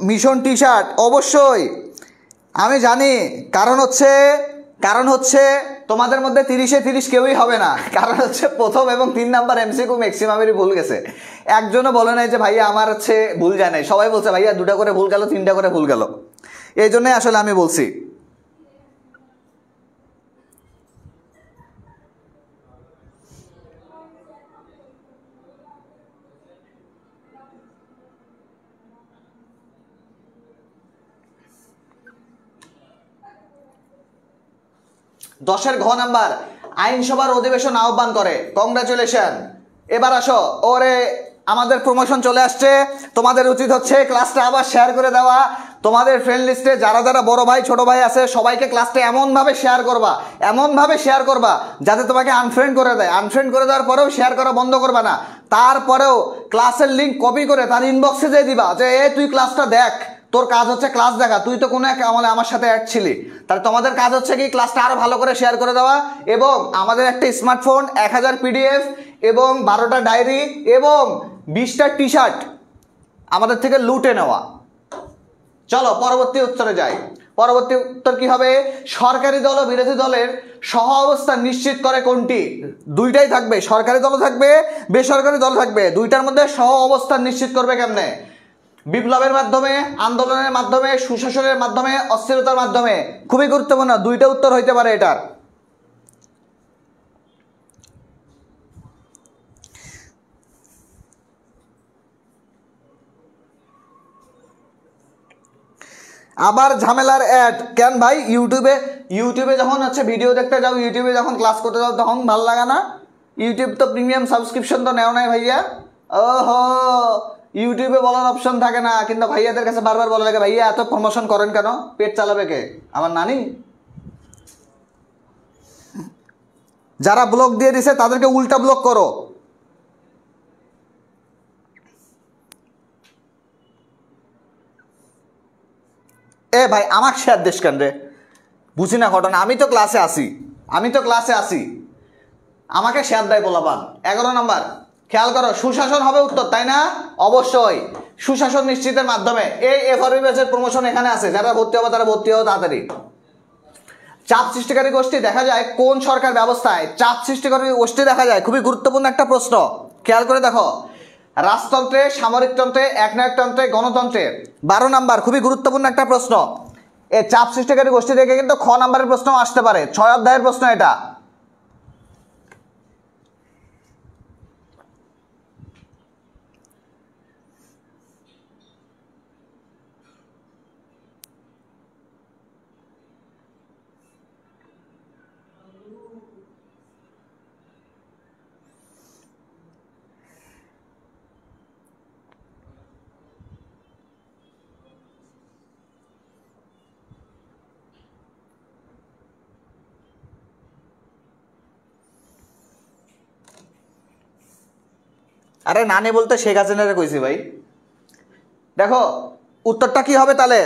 মিশন টি শার্ট অবশ্যই আমি জানি। কারণ হচ্ছে তোমাদের মধ্যে 30-এ 30 কেউই হবে না। কারণ হচ্ছে প্রথম এবং 3 নাম্বার MCQ ম্যাক্সিমামেরই ভুল গেছে। একজনও বলে নাই যে ভাইয়া আমার হচ্ছে ভুল যায় নাই, সবাই বলছে ভাইয়া 2টা করে ভুল গেল, 3টা করে ভুল গেল। এই জন্যই আসলে আমি বলছি। 10-এর ঘ নাম্বার, আইনসভার অধিবেশন আহ্বান করে। কংগ্রাচুলেশন। এবার আসো, ওরে আমাদের প্রমোশন চলে আসছে। তোমাদের উচিত হচ্ছে ক্লাসটা আবার শেয়ার করে দেওয়া। তোমাদের ফ্রেন্ড লিস্টে যারা যারা বড় ভাই ছোট ভাই আছে সবাইকে ক্লাসটা এমনভাবে শেয়ার করবা যাতে তোমাকে আনফ্রেন্ড করে দেয়। আনফ্রেন্ড করে দেওয়ার পরেও শেয়ার করা বন্ধ করবা না। তারপরেও ক্লাসের লিঙ্ক কপি করে তার ইনবক্সে দিয়ে দিবা যে তুই ক্লাসটা দেখ, তোর কাজ হচ্ছে ক্লাস দেখা, তুই তো কোনো এক আমলে আমার সাথে অ্যাড ছিলি। তাহলে তোমাদের কাজ হচ্ছে কি ক্লাসটা আরো ভালো করে শেয়ার করে দেওয়া, এবং আমাদের একটা স্মার্টফোন, 1000 পিডিএফ এবং 12টা ডায়েরি এবং 20টা টি শার্ট আমাদের থেকে লুটে নেওয়া। চলো পরবর্তী উত্তরে যাই। পরবর্তী উত্তর কি হবে? সরকারি দল ও বিরোধী দলের সহ অবস্থান নিশ্চিত করে কোনটি? দুইটাই থাকবে, সরকারি দল থাকবে, বেসরকারি দল থাকবে। দুইটার মধ্যে সহ অবস্থান নিশ্চিত করবে কেমনে? বিপ্লবের মাধ্যমে, আন্দোলনের মাধ্যমে, সুশাসনের মাধ্যমে, অস্থিরতার মাধ্যমে। খুবই গুরুত্বপূর্ণ, দুইটা উত্তর হইতে পারে এটার। আবার ঝামেলার অ্যাড কেন ভাই? ইউটিউবে যখন হচ্ছে ভিডিও দেখতে যাও, ইউটিউবে যখন ক্লাস করতে যাও তখন ভালো লাগে না? ইউটিউব তো প্রিমিয়াম সাবস্ক্রিপশন তো নেও নাই ভাইয়া। ওহো, ইউটিউবে বলার অপশন থাকে না, কিন্তু ভাইয়াদের কাছে বারবার বলা লাগে ভাইয়া এত প্রমোশন করেন কেন? পেট চালাবে কে? আমার নানি? যারা ব্লক দিয়ে দিছে তাদেরকে উল্টা ব্লক করো। এ ভাই আমাকে শেয়ার দিস কেন রে? বুঝি না ঘটনা। আমি তো ক্লাসে আসি, আমাকে শেয়ার দেয় পোলাপান। 11 নাম্বার, খেয়াল করো, সুশাসন হবে উত্তর, তাই না? অবশ্যই সুশাসন নিশ্চিতের মাধ্যমে। এই এফআরবি ব্যাচের প্রমোশন এখানে আছে, যারা ভর্তি হবে তারা ভর্তি হবে তাড়াতাড়ি। চাপ সৃষ্টিকারী গোষ্ঠী দেখা যায় কোন সরকার ব্যবস্থায়? চাপ সৃষ্টিকারী গোষ্ঠী দেখা যায়, খুবই গুরুত্বপূর্ণ একটা প্রশ্ন, খেয়াল করে দেখো। রাজতন্ত্রে, সামরিকতন্ত্রে, একনায়কতন্ত্রে, গণতন্ত্রে। 12 নাম্বার, খুবই গুরুত্বপূর্ণ একটা প্রশ্ন। এই চাপ সৃষ্টিকারী গোষ্ঠী থেকে কিন্তু খ নাম্বারের প্রশ্ন আসতে পারে, 6 অধ্যায়ের প্রশ্ন এটা। আরে নানি বলতে শেখ হাসিনারে কইছি ভাই। দেখো উত্তরটা কি হবে তাহলে?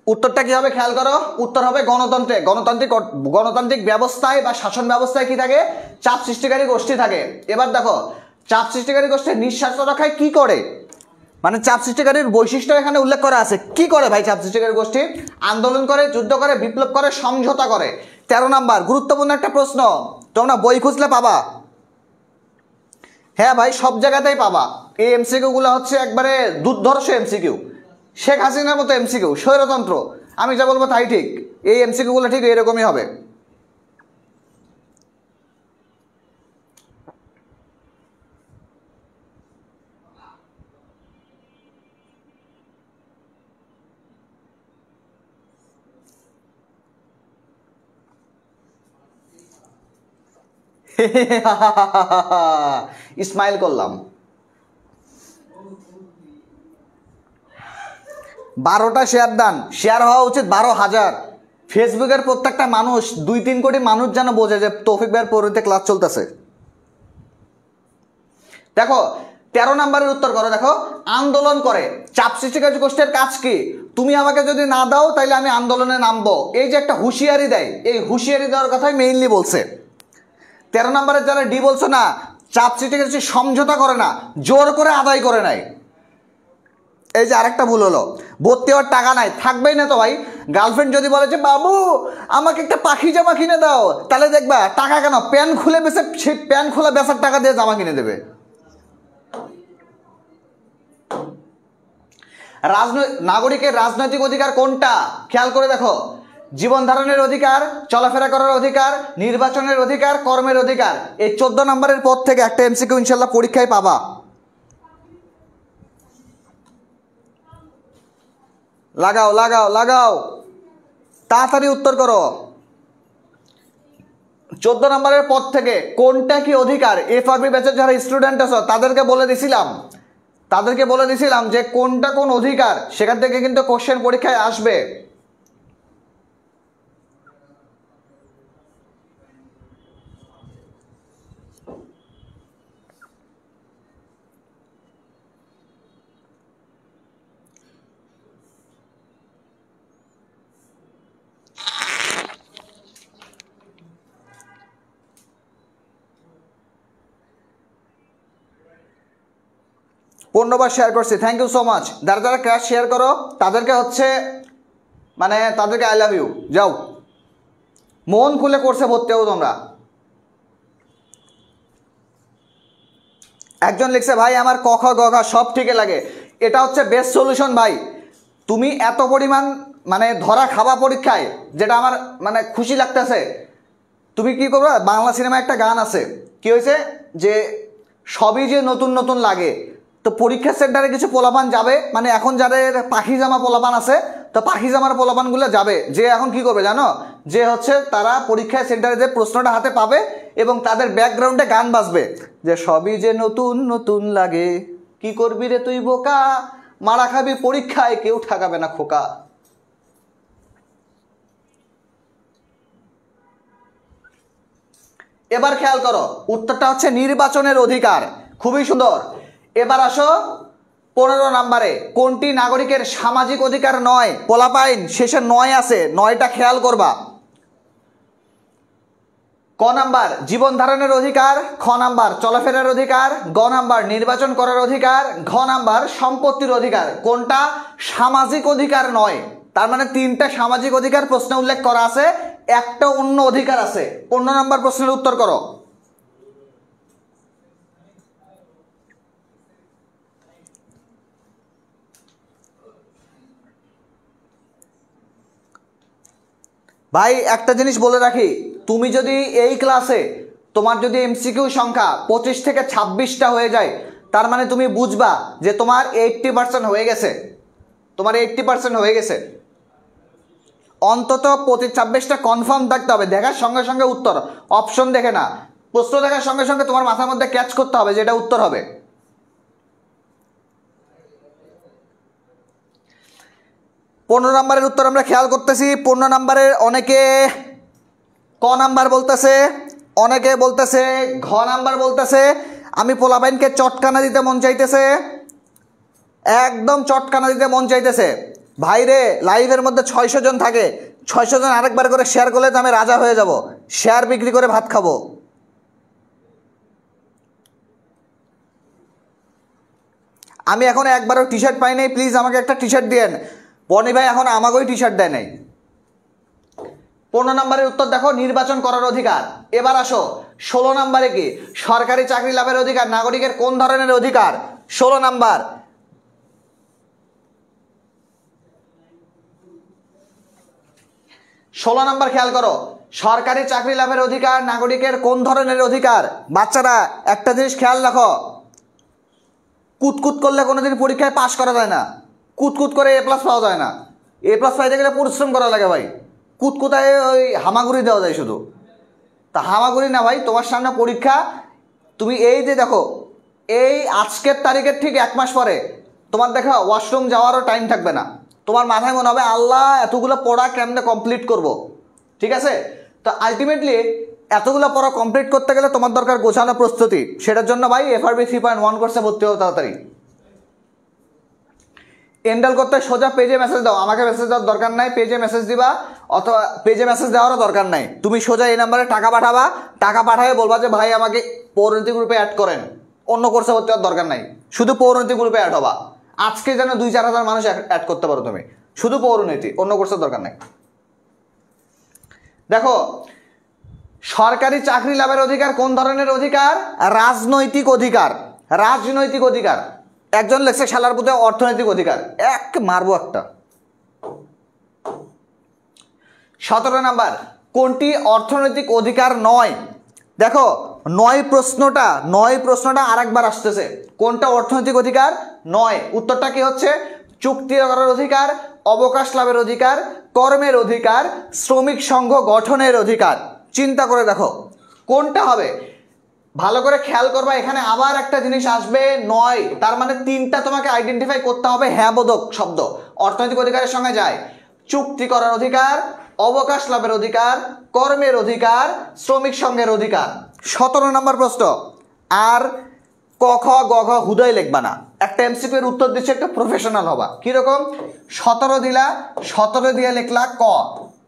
উত্তরটা কি হবে খেয়াল করো। উত্তর হবে গণতন্ত্রে। গণতান্ত্রিক ব্যবস্থায় বা শাসন ব্যবস্থায় কি থাকে? চাপ সৃষ্টিকারী গোষ্ঠী থাকে। এবার দেখো, চাপ সৃষ্টিকারী গোষ্ঠী নিঃস্বার্থ রক্ষায় কি করে? মানে চাপ সৃষ্টিকারীর বৈশিষ্ট্য এখানে উল্লেখ করা আছে। কি করে ভাই চাপ সৃষ্টিকারী গোষ্ঠী? আন্দোলন করে, যুদ্ধ করে, বিপ্লব করে, সমঝোতা করে। 13 নাম্বার, গুরুত্বপূর্ণ একটা প্রশ্ন, তোমরা বই খুঁজলে পাবা। হ্যাঁ ভাই, সব জায়গাতেই পাবা। এই এমসিকিউ গুলো হচ্ছে একবারে দুর্ধর্ষ এমসিকিউ, শেখ হাসিনার মতো এমসিকিউ, স্বৈরতন্ত্র। আমি যা বলবো তাই ঠিক। এই এমসিকিউ গুলো ঠিক এরকমই হবে। স্মাইল করলাম। 12টা শেয়ার দান, শেয়ার হওয়া উচিত 12,000। ফেসবুকের প্রত্যেকটা মানুষ, 2-3 কোটি মানুষ যেন বোঝে যে তৌফিক ভাইয়ের পরিতে ক্লাস চলতেছে। দেখো 13 নাম্বারের উত্তর করো। দেখো, আন্দোলন করে। চাপ সৃষ্টিকারী গোষ্ঠীর কাজ কি? তুমি আমাকে যদি না দাও তাহলে আমি আন্দোলনে নামবো, এই যে একটা হুঁশিয়ারি দেয়, এই হুঁশিয়ারি দেওয়ার কথাই মেইনলি বলছে। 13 নম্বরের যারা ডি বলছো না, চাপ সৃষ্টিকারী সমঝোতা করে না, জোর করে আদায় করে নেয়। এই যে আরেকটা ভুল হলো, ভর্তি হওয়ার টাকা নাই, থাকবেই না তো ভাই। গার্লফ্রেন্ড যদি বলে যে বাবু আমাকে একটা পাখি জামা কিনে দাও, তাহলে দেখবা টাকা কেন, প্যান্ট খুলে বেসে, সেই প্যান্ট খোলা বেচার টাকা দিয়ে জামা কিনে দেবে। নাগরিকের রাজনৈতিক অধিকার কোনটা? খেয়াল করে দেখো, জীবন ধারণের অধিকার, চলাফেরা করার অধিকার, নির্বাচনের অধিকার, কর্মের অধিকার। এই 14 নম্বরের পর থেকে একটা এমসিকিউ ইনশাল্লাহ পরীক্ষায় পাবা। লাগাও লাগাও লাগাও, তাড়াতাড়ি উত্তর করো। নম্বরের পদ থেকে কোনটা কি অধিকার? এফআরবি ব্যাচের যারা স্টুডেন্ট আছো তাদেরকে বলে দিছিলাম যে কোনটা কোন অধিকার, সেখান থেকে কিন্তু কোশ্চেন পরীক্ষায় আসবে। পূর্ণবার শেয়ার করছি, থ্যাংক ইউ সো মাচ। যারা যারা ক্লাস শেয়ার করো তাদেরকে হচ্ছে তাদেরকে আই লাভ ইউ। যাও, মন খুলে করছে ভর্তি হও তোমরা। একজন লিখছে ভাই আমার ক খ গ ঘ সব ঠিকই লাগে। এটা হচ্ছে বেস্ট সলিউশন ভাই। তুমি এত পরিমাণ ধরা খাওয়া পরীক্ষায়, যেটা আমার খুশি লাগতেছে। তুমি কি করবে, বাংলা সিনেমা একটা গান আছে, কি হয়েছে যে সবই যে নতুন নতুন লাগে। তো পরীক্ষা সেন্টারে কিছু পোলাপান যাবে, এখন যাদের পাখি জামা পোলাপান আছে, তো পাখি জামার পোলাপানগুলো যাবে, যে এখন কি করবে জানো, যে হচ্ছে তারা পরীক্ষা সেন্টারে যে প্রশ্নটা হাতে পাবে এবং তাদের ব্যাকগ্রাউন্ডে গান বাজবে, যে সবই যে নতুন নতুন লাগে, কি করবি রে তুই বোকা, মারা খাবি পরীক্ষায়, কেউ ঠকাবে না খোকা। এবার খেয়াল করো, উত্তরটা হচ্ছে নির্বাচনের অধিকার। খুবই সুন্দর। এবার আসো 15 নম্বরে, কোনটি নাগরিকের সামাজিক অধিকার নয়? পোলাপাইন শেষে 9 আছে, 9টা খেয়াল করবা। ক নাম্বার জীবন ধারণের অধিকার, খ নাম্বার চলাফেরার অধিকার, গ নাম্বার নির্বাচন করার অধিকার, ঘ নাম্বার সম্পত্তির অধিকার। কোনটা সামাজিক অধিকার নয়? তার 3টা সামাজিক অধিকার প্রশ্নে উল্লেখ করা আছে, একটা অন্য অধিকার আছে। 15 নম্বর প্রশ্নের উত্তর করো। ভাই একটা জিনিস বলে রাখি, তুমি যদি এই ক্লাসে তোমার যদি এমসিকিউ সংখ্যা 25 থেকে 26টা হয়ে যায়, তার তুমি বুঝবা যে তোমার 80% হয়ে গেছে, তোমার 80% হয়ে গেছে। অন্তত 25-26টা কনফার্ম থাকতে হবে। দেখার সঙ্গে সঙ্গে উত্তর, অপশন দেখে না, প্রশ্ন দেখার সঙ্গে সঙ্গে তোমার মাথার মধ্যে ক্যাচ করতে হবে যে এটা উত্তর হবে। 15 নম্বরের উত্তর আমরা খেয়াল করতেছি। 15 নম্বরের অনেকে ক নাম্বার বলতেছে, অনেকে বলতেছে ঘ নাম্বার বলতেছে। আমি পোলাপাইনকে চটকানা দিতে মন চাইতেছে, একদম চটকানা দিতে মন চাইতেছে। ভাইরে লাইভের মধ্যে 600 জন থাকে, 600 জন আরেকবার করে শেয়ার করলে তো আমি রাজা হয়ে যাব, শেয়ার বিক্রি করে ভাত খাবো। আমি এখন একবারও টি শার্ট পাই নাই, প্লিজ আমাকে একটা টি শার্ট দিয়েন। বনি ভাই এখন আমাকেই টি শার্ট দেয় নাই। 15 নম্বরের উত্তর দেখো, নির্বাচন করার অধিকার। এবার আসো 16 নম্বরে কি, সরকারি চাকরি লাভের অধিকার নাগরিকের কোন ধরনের অধিকার? 16 নাম্বার, খেয়াল করো, সরকারি চাকরি লাভের অধিকার নাগরিকের কোন ধরনের অধিকার? বাচ্চারা একটা জিনিস খেয়াল রাখো, কুতকুত করলে কোনোদিন পরীক্ষায় পাশ করা যায় না, কুতকুত করে A+ পাওয়া যায় না। A+ পাইতে গেলে পরিশ্রম করা লাগে ভাই, কুতকুতায় ওই হামাগুড়ি দেওয়া যায় শুধু। তা হামাগুড়ি না ভাই, তোমার সামনে পরীক্ষা, তুমি এই যে দেখো, এই আজকের তারিখের ঠিক 1 মাস পরে তোমার দেখা ওয়াশরুম যাওয়ারও টাইম থাকবে না। তোমার মাথায় মনে হবে আল্লাহ এতগুলো পড়া কেমনে কমপ্লিট করব। ঠিক আছে, তো আলটিমেটলি এতগুলো পড়া কমপ্লিট করতে গেলে তোমার দরকার গোছানো প্রস্তুতি। সেটার জন্য ভাই FRB 3.1 কোর্সে ভর্তি হও তাড়াতাড়ি। এন্ডাল করতে সোজা পেজে মেসেজ দাও, আমাকে মেসেজ দেওয়ার দরকার নাই, পেজে মেসেজ দিবা, অথবা পেজে মেসেজ দেওয়ারও দরকার নাই। তুমি সোজা এই নাম্বারে টাকা পাঠাবা, টাকা পাঠাবে বলবা যে ভাই আমাকে পৌরনীতি গ্রুপে অ্যাড করেন, অন্য কোর্সে ভর্তি হওয়ার দরকার নাই, শুধু পৌরনীতি গ্রুপে অ্যাড হবা। আজকে যেন 2-4 হাজার মানুষ অ্যাড করতে পারো তুমি, শুধু পৌরনীতি, অন্য কোর্সের দরকার নাই। দেখো সরকারি চাকরি লাভের অধিকার কোন ধরনের অধিকার? রাজনৈতিক অধিকার, রাজনৈতিক অধিকার। একজন লেখছে শালার পুতে অর্থনৈতিক অধিকার, এক মারবো একটা। 17 নাম্বার, কোনটি অর্থনৈতিক অধিকার নয়? দেখো 9 প্রশ্নটা আরেকবার আসতেছে, কোনটা অর্থনৈতিক অধিকার নয়? উত্তরটা কি হচ্ছে? চুক্তি করার অধিকার, অবকাশ লাভের অধিকার, কর্মের অধিকার, শ্রমিক সংঘ গঠনের অধিকার। চিন্তা করে দেখো কোনটা হবে। ভালো করে খেয়াল করবা, এখানে আবার একটা জিনিস আসবে 9, তার মানে 3টা তোমাকে আইডেন্টিফাই করতে হবে হ্যাঁ বোধক শব্দ অর্থনৈতিক অধিকারের সঙ্গে যায়। চুক্তি করার অধিকার, অবকাশ লাভের অধিকার, কর্মের অধিকার, শ্রমিক সংঘের অধিকার। 17 নম্বর প্রশ্ন। আর ক খ গ ঘ হুদয় লিখবা না, একটা এমসিকিউ এর উত্তর দিচ্ছে, একটা প্রফেশনাল হবা। কিরকম? 17 দিলা, 17 দিয়ে লিখলা ক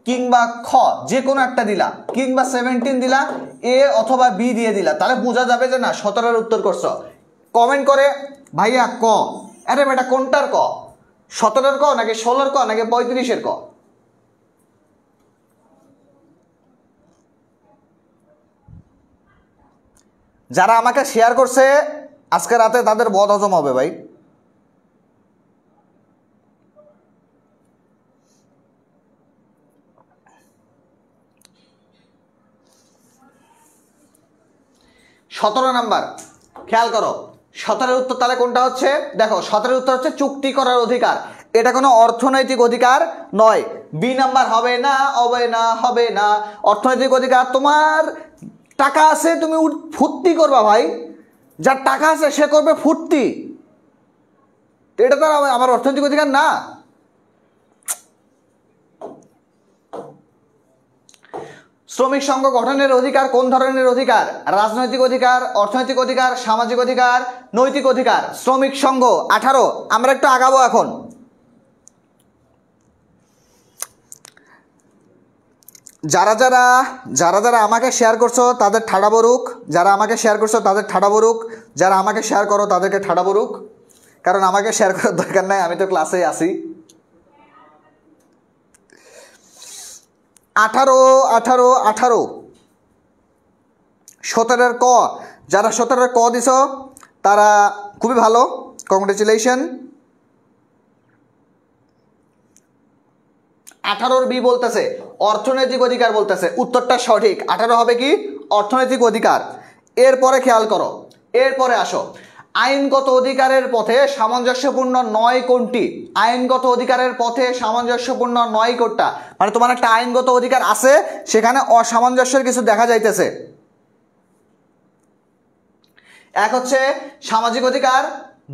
কিংবা খ, যে কোনো একটা দিলা, কিংবা 17 দিলা, এ অথবা বি দিয়ে দিলা, তাহলে বোঝা যাবে যে না 17-এর উত্তর করছো। কমেন্ট করে ভাইয়া ক, আরে বেটা কোনটার ক, 17-এর ক নাকি 16-এর ক নাকি 35-এর ক? যারা আমাকে শেয়ার করছে আজকে রাতে তাদের বদ হজম হবে ভাই। সতেরো নাম্বার খেয়াল করো, 17-এর উত্তর তাহলে কোনটা হচ্ছে? দেখো 17-এর উত্তর হচ্ছে চুক্তি করার অধিকার। এটা কোনো অর্থনৈতিক অধিকার নয়। বি নাম্বার হবে না, হবে না, হবে না। অর্থনৈতিক অধিকার তোমার টাকা আছে, তুমি ফুর্তি করবা ভাই, যার টাকা আছে সে করবে ফুর্তি, এটা তো আমার অর্থনৈতিক অধিকার না। শ্রমিক সংঘ গঠনের অধিকার কোন ধরনের অধিকার? রাজনৈতিক অধিকার, অর্থনৈতিক অধিকার, সামাজিক অধিকার, নৈতিক অধিকার। শ্রমিক সংঘ 18। আমরা একটু আগাবো এখন। যারা যারা যারা যারা আমাকে শেয়ার করছো তাদের ঠাডা বরুক, যারা আমাকে শেয়ার করছো তাদের ঠাডা বরুক, যারা আমাকে শেয়ার করো তাদেরকে ঠাডা বরুক, কারণ আমাকে শেয়ার করার দরকার নাই, আমি তো ক্লাসেই আসি। 18 18 18 17-এর ক, যারা 17-এর ক দিছ তারা খুবই ভালো, কংগ্রেচুলেশন। 18-র বি বলতেছে অর্থনৈতিক অধিকার, বলতেছে উত্তরটা সঠিক। 18 হবে কি? অর্থনৈতিক অধিকার। এরপরে খেয়াল করো, এরপরে আসো, আইনগত অধিকারের পথে সামঞ্জস্যপূর্ণ নয় কোনটি? আইনগত অধিকারের পথে সামঞ্জস্যপূর্ণ নয় কোনটা? মানে তোমার একটা আইনগত অধিকার আছে, সেখানে অসামঞ্জস্যের কিছু দেখা যাইতেছে। এক হচ্ছে সামাজিক অধিকার,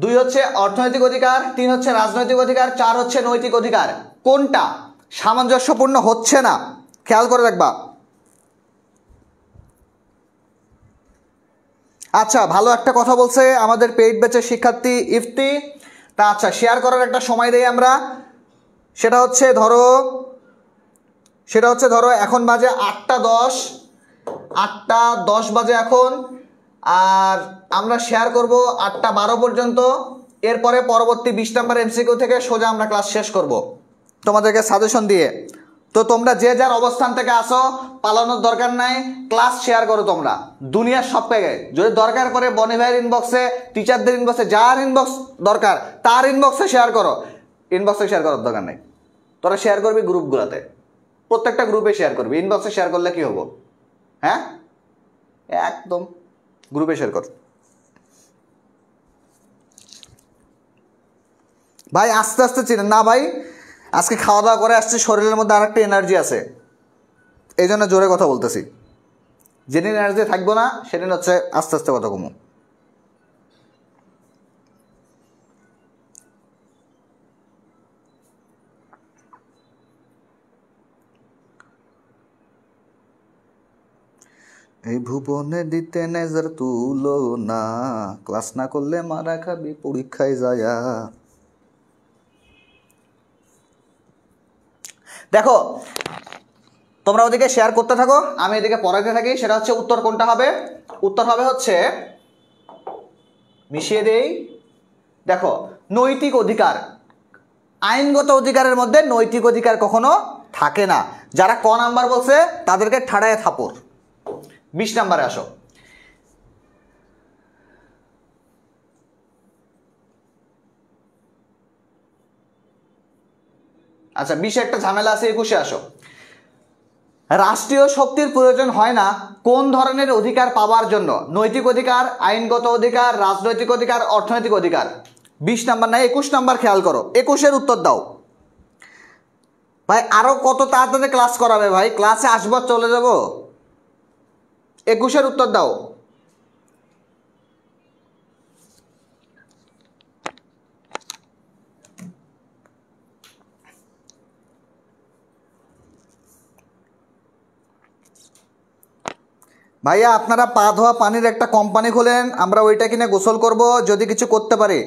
2 হচ্ছে অর্থনৈতিক অধিকার, 3 হচ্ছে রাজনৈতিক অধিকার, 4 হচ্ছে নৈতিক অধিকার। কোনটা সামঞ্জস্যপূর্ণ হচ্ছে না খেয়াল করে রাখবা। আচ্ছা, ভালো একটা কথা বলছে আমাদের পেইড ব্যাচের শিক্ষার্থী ইফতি। তা আচ্ছা, শেয়ার করার একটা সময় দেই আমরা। সেটা হচ্ছে ধরো এখন বাজে 8টা 10, 8টা 10 বাজে এখন, আর আমরা শেয়ার করব 8টা 12 পর্যন্ত। এরপরে পরবর্তী 20 নম্বর এমসিকিউ থেকে সোজা আমরা ক্লাস শেষ করব তোমাদেরকে সাজেশন দিয়ে। তো তোমরা যে যার অবস্থান থেকে আসো, পালানোর দরকার নাই, ক্লাস শেয়ার করো তোমরা দুনিয়ার সব জায়গায়। যদি দরকার পড়ে বনি ভাইয়ের ইনবক্সে, টিচারদের ইনবক্সে, যার ইনবক্স দরকার তার ইনবক্সে শেয়ার করো। ইনবক্সে শেয়ার করার দরকার নেই, তোরা শেয়ার করবি গ্রুপগুলোতে, প্রত্যেকটা গ্রুপে শেয়ার করবি। ইনবক্সে শেয়ার করলে কি হবো? হ্যাঁ, একদম গ্রুপে শেয়ার কর ভাই। আস্তে আস্তে চিনেন না ভাই, আজকে খাওয়া দাওয়া করে আসছি, শরীরের মধ্যে আর একটা এনার্জি আছে, এই জন্য জোরে কথা বলতেছি। যেদিন এনার্জি থাকবো না সেদিন হচ্ছে আস্তে আস্তে কথা কমু। এই ভুবনে দিতে নেজার তুলো না, ক্লাস না করলে মারা খাবি পরীক্ষায় যায়া। দেখো তোমরা ওদিকে শেয়ার করতে থাকো, আমি এদিকে পড়াতে থাকি। সেটা হচ্ছে উত্তর কোনটা হবে? উত্তর হবে হচ্ছে, মিশিয়ে দেই, দেখো নৈতিক অধিকার। আইনগত অধিকারের মধ্যে নৈতিক অধিকার কখনো থাকে না। যারা ক নাম্বার বলছে তাদেরকে ঠাড়ায় থাপড়। 20 নাম্বারে আসো। আচ্ছা, 20 একটা ঝামেলা আছে, 21-এ আসো। রাষ্ট্রীয় শক্তির প্রয়োজন হয় না কোন ধরনের অধিকার পাওয়ার জন্য? নৈতিক অধিকার, আইনগত অধিকার, রাজনৈতিক অধিকার, অর্থনৈতিক অধিকার। 20 নাম্বার না 21 নাম্বার খেয়াল করো, 21-এর উত্তর দাও ভাই। আরো কত তাড়াতাড়ি ক্লাস করাবে ভাই? ক্লাসে আসবো চলে যাব, 21-এর উত্তর দাও। ভাইয়া আপনারা পা ধোয়া পানির একটা কোম্পানি খোলেন, আমরা ওইটা কিনে গোসল করব যদি কিছু করতে পারি।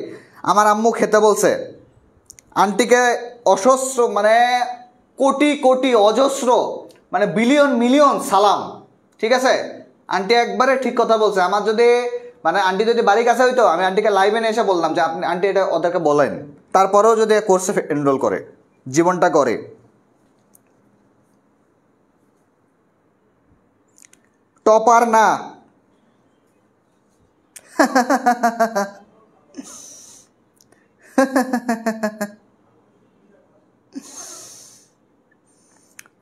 আমার আম্মু খেতে বলছে। আন্টিকে অজস্র মানে কোটি কোটি অজস্র মানে বিলিয়ন মিলিয়ন সালাম, ঠিক আছে? আন্টি একবারে ঠিক কথা বলছে। আমার যদি মানে আন্টি যদি বাড়ির কাছে হইতো, আমি আন্টিকে লাইভে নিয়ে এসে বললাম যে আপনি আন্টি এটা ওদেরকে বলেন, তারপরেও যদি কোর্সে এনরোল করে জীবনটা করে। টপার না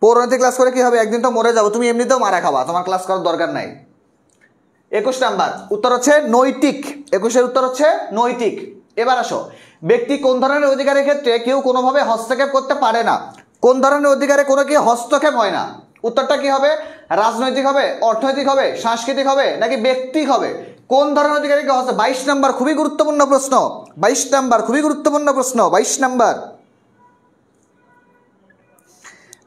পৌরনীতি ক্লাস করে কি হবে? একদিন তো মরে যাবো, তুমি এমনিতেও মারা খাবা, তোমার ক্লাস করার দরকার নাই। 21 নাম্বার উত্তর হচ্ছে নৈতিক। 21-এর উত্তর হচ্ছে নৈতিক। এবার আসো, ব্যক্তি কোন ধরনের অধিকারের ক্ষেত্রে কেউ কোনোভাবে হস্তক্ষেপ করতে পারে না? কোন ধরনের অধিকারে কোনো কি হস্তক্ষেপ হয় না? উত্তরটা কি হবে? রাজনৈতিক হবে, অর্থনৈতিক হবে, সাংস্কৃতিক হবে, নাকি ব্যক্তিক হবে? কোন ধরনের অধিকারে কি হস্ত? 22 নাম্বার খুবই গুরুত্বপূর্ণ প্রশ্ন। 22 নাম্বার খুবই গুরুত্বপূর্ণ প্রশ্ন। 22 নাম্বার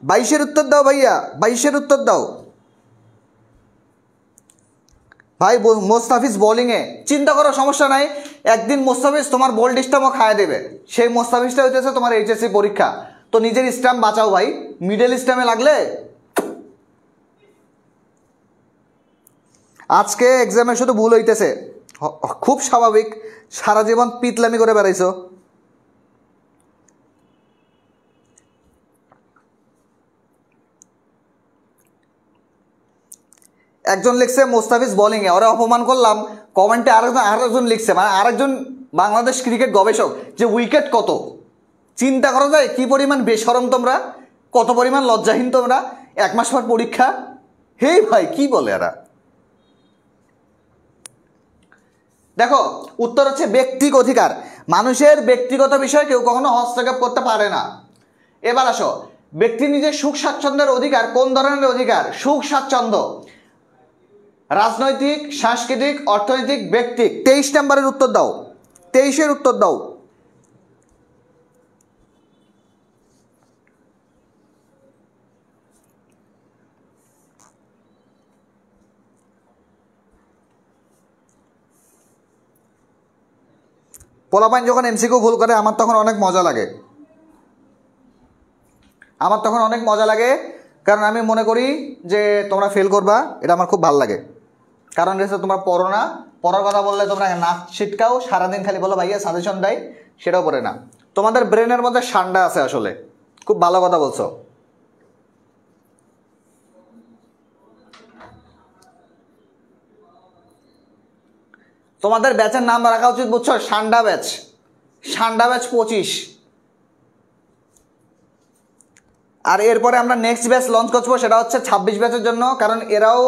22-এর উত্তর দাও ভাইয়া, 22-এর উত্তর দাও। ভাই মোস্তাফিজ বোলিংয়ে চিন্তা করো, সমস্যা নাই। একদিন মোস্তাফিজ তোমার বল ডিস্টার্বও খায় দেবে। সেই মোস্তাফিজটা হইতেছে তোমার এইচএসসি পরীক্ষা। তো নিজের স্ট্যাম্প বাঁচাও ভাই, মিডল স্ট্যাম্পে লাগলে। আজকে এক্সামে শুধু ভুল হইতেছে, খুব স্বাভাবিক, সারা জীবন পিতলামি করে বেড়াইছো। একজন লিখছে মোস্তাফিজ বোলিংয়ে, ওরা অপমান করলাম। কমেন্টে আরেকজন লিখছে, মানে আরেকজন বাংলাদেশ ক্রিকেট গবেষক, যে উইকেট কত। চিন্তা করা যায় কি পরিমাণ বেশরম তোমরা, কত পরিমাণ লজ্জাহীন তোমরা। 1 মাস পর পরীক্ষা। হে ভাই কি বলে এরা। দেখো উত্তর হচ্ছে ব্যক্তিক অধিকার। মানুষের ব্যক্তিগত বিষয়ে কেউ কখনো হস্তক্ষেপ করতে পারে না। এবার আসো, ব্যক্তি নিজের সুখ স্বাচ্ছন্দ্যের অধিকার কোন ধরনের অধিকার? সুখ স্বাচ্ছন্দ্য, রাজনৈতিক, সাংস্কৃতিক, অর্থনৈতিক, ব্যক্তিক। 23 নম্বরের উত্তর দাও, 23-এর উত্তর দাও। পোলাপাইন যখন এমসিকিউ ভুল করে আমার তখন অনেক মজা লাগে। আমার তখন অনেক মজা লাগে, কারণ আমি মনে করি যে তোমরা ফেল করবা, এটা আমার খুব ভালো লাগে। কারণ হচ্ছে তোমরা পড়ো না, পড়ার কথা বললে তোমরা নাচ ছিটকাও, সারাদিন খালি বলো ভাইয়া সাজেশন দেয়, সেটাও পড়ে না। তোমাদের ব্রেনের মধ্যে ঠান্ডা আছে, আসলে খুব ভালো কথা বলছো। তোমাদের ব্যাচের নাম রাখা উচিত বুঝছো, সান্ডা ব্যাচ। সান্ডা ব্যাচ 25। আর এরপরে আমরা নেক্সট ব্যাচ লঞ্চ করবো, সেটা হচ্ছে 26 ব্যাচের জন্য, কারণ এরাও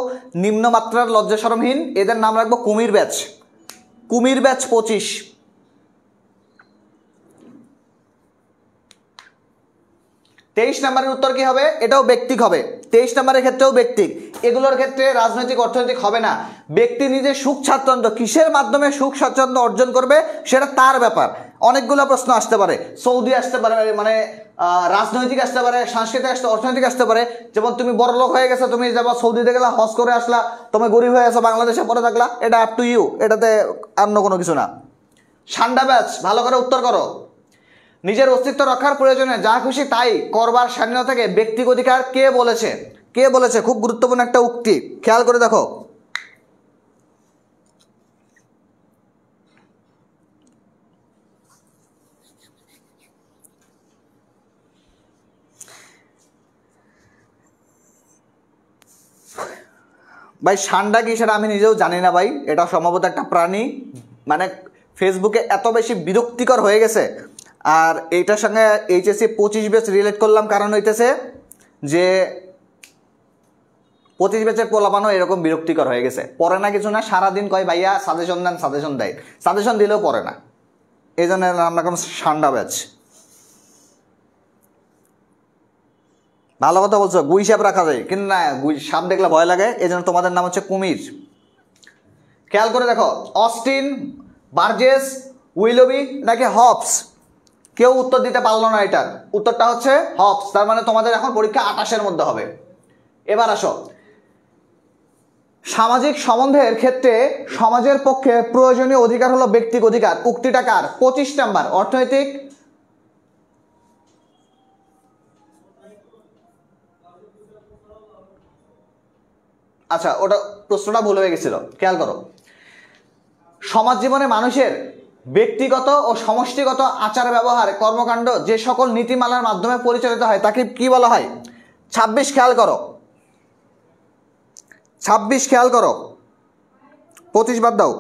নিম্নমাত্রার লজ্জা শরমহীন। এদের নাম রাখবো কুমির ব্যাচ। কুমির ব্যাচ 25। 23 নম্বরের উত্তর কি হবে? এটাও ব্যক্তিক হবে। 23 নম্বরের ক্ষেত্রেও ব্যক্তিক। এগুলোর ক্ষেত্রে রাজনৈতিক, অর্থনৈতিক হবে না। ব্যক্তি নিজের সুখ স্বাচ্ছন্দ্য, কিসের মাধ্যমে সুখ স্বাচ্ছন্দ্য অর্জন করবে সেটা তার ব্যাপার। অনেকগুলো প্রশ্ন আসতে পারে, সৌদি আসতে পারে, মানে রাজনৈতিক আসতে পারে, সাংস্কৃতিক আসতে, অর্থনৈতিক আসতে পারে। যেমন তুমি বড় লোক হয়ে গেছো, তুমি যাবা সৌদিতে গেলা, হজ করে আসলা, তুমি গরিব হয়ে গেছো, বাংলাদেশে পড়ে থাকলা, এটা আপ টু ইউ, এটাতে অন্য কোনো কিছু না। সান্ডা ব্যাচ ভালো করে উত্তর করো। নিজের অস্তিত্ব রক্ষার প্রয়োজনে যা খুশি তাই করবার স্বাধীনতাকে ব্যক্তিক অধিকার কে বলেছে? কে বলেছে? খুব গুরুত্বপূর্ণ একটা উক্তি, খেয়াল করে দেখো। ভাই সান্ডা কি সেটা আমি নিজেও জানি না ভাই, এটা সম্ভবত একটা প্রাণী। মানে ফেসবুকে এত বেশি বিরক্তিকর হয়ে গেছে। আর এইটার সঙ্গে এইচএসসি 25 ব্যাচ রিলেট করলাম, কারণ হইতেছে যে 25 ব্যাচের পোলাপানও এরকম বিরক্তিকর হয়ে গেছে। পড়ে না কিছু না, সারাদিন কয় ভাইয়া সাজেশন দেন, সাজেশন দেয়, সাজেশন দিলেও পড়ে না। এই জন্য আমরা কোনো সান্ডা ব্যাচ। ভালো কথা বলছো, গুই সাপ রাখা যায়, কিন্তু না, গুই সাপ দেখলে ভয় লাগে, এই জন্য তোমাদের নাম হচ্ছে কুমির। খেয়াল করে দেখো, অস্টিন, বার্জেস, উইলবি নাকি হবস? কেউ উত্তর দিতে পারলো না এটার। উত্তরটা হচ্ছে হবস। তার মানে তোমাদের এখন পরীক্ষা 28-এর মধ্যে হবে। এবার আসো, সামাজিক সম্বন্ধের ক্ষেত্রে সমাজের পক্ষে প্রয়োজনীয় অধিকার হলো ব্যক্তিক অধিকার। উক্তিটা কার? 25 নাম্বার, অর্থনৈতিক। আচ্ছা, ওটা প্রশ্নটা ভুল হয়ে গেছিল, খেয়াল করো। সমাজ জীবনে মানুষের ব্যক্তিগত ও সমষ্টিগত আচার ব্যবহার কর্মকাণ্ড যে সকল নীতিমালার মাধ্যমে পরিচালিত হয় তাকে কি বলা হয়? 26 খেয়াল করো, 26 খেয়াল করো, 25 বাদ দাও।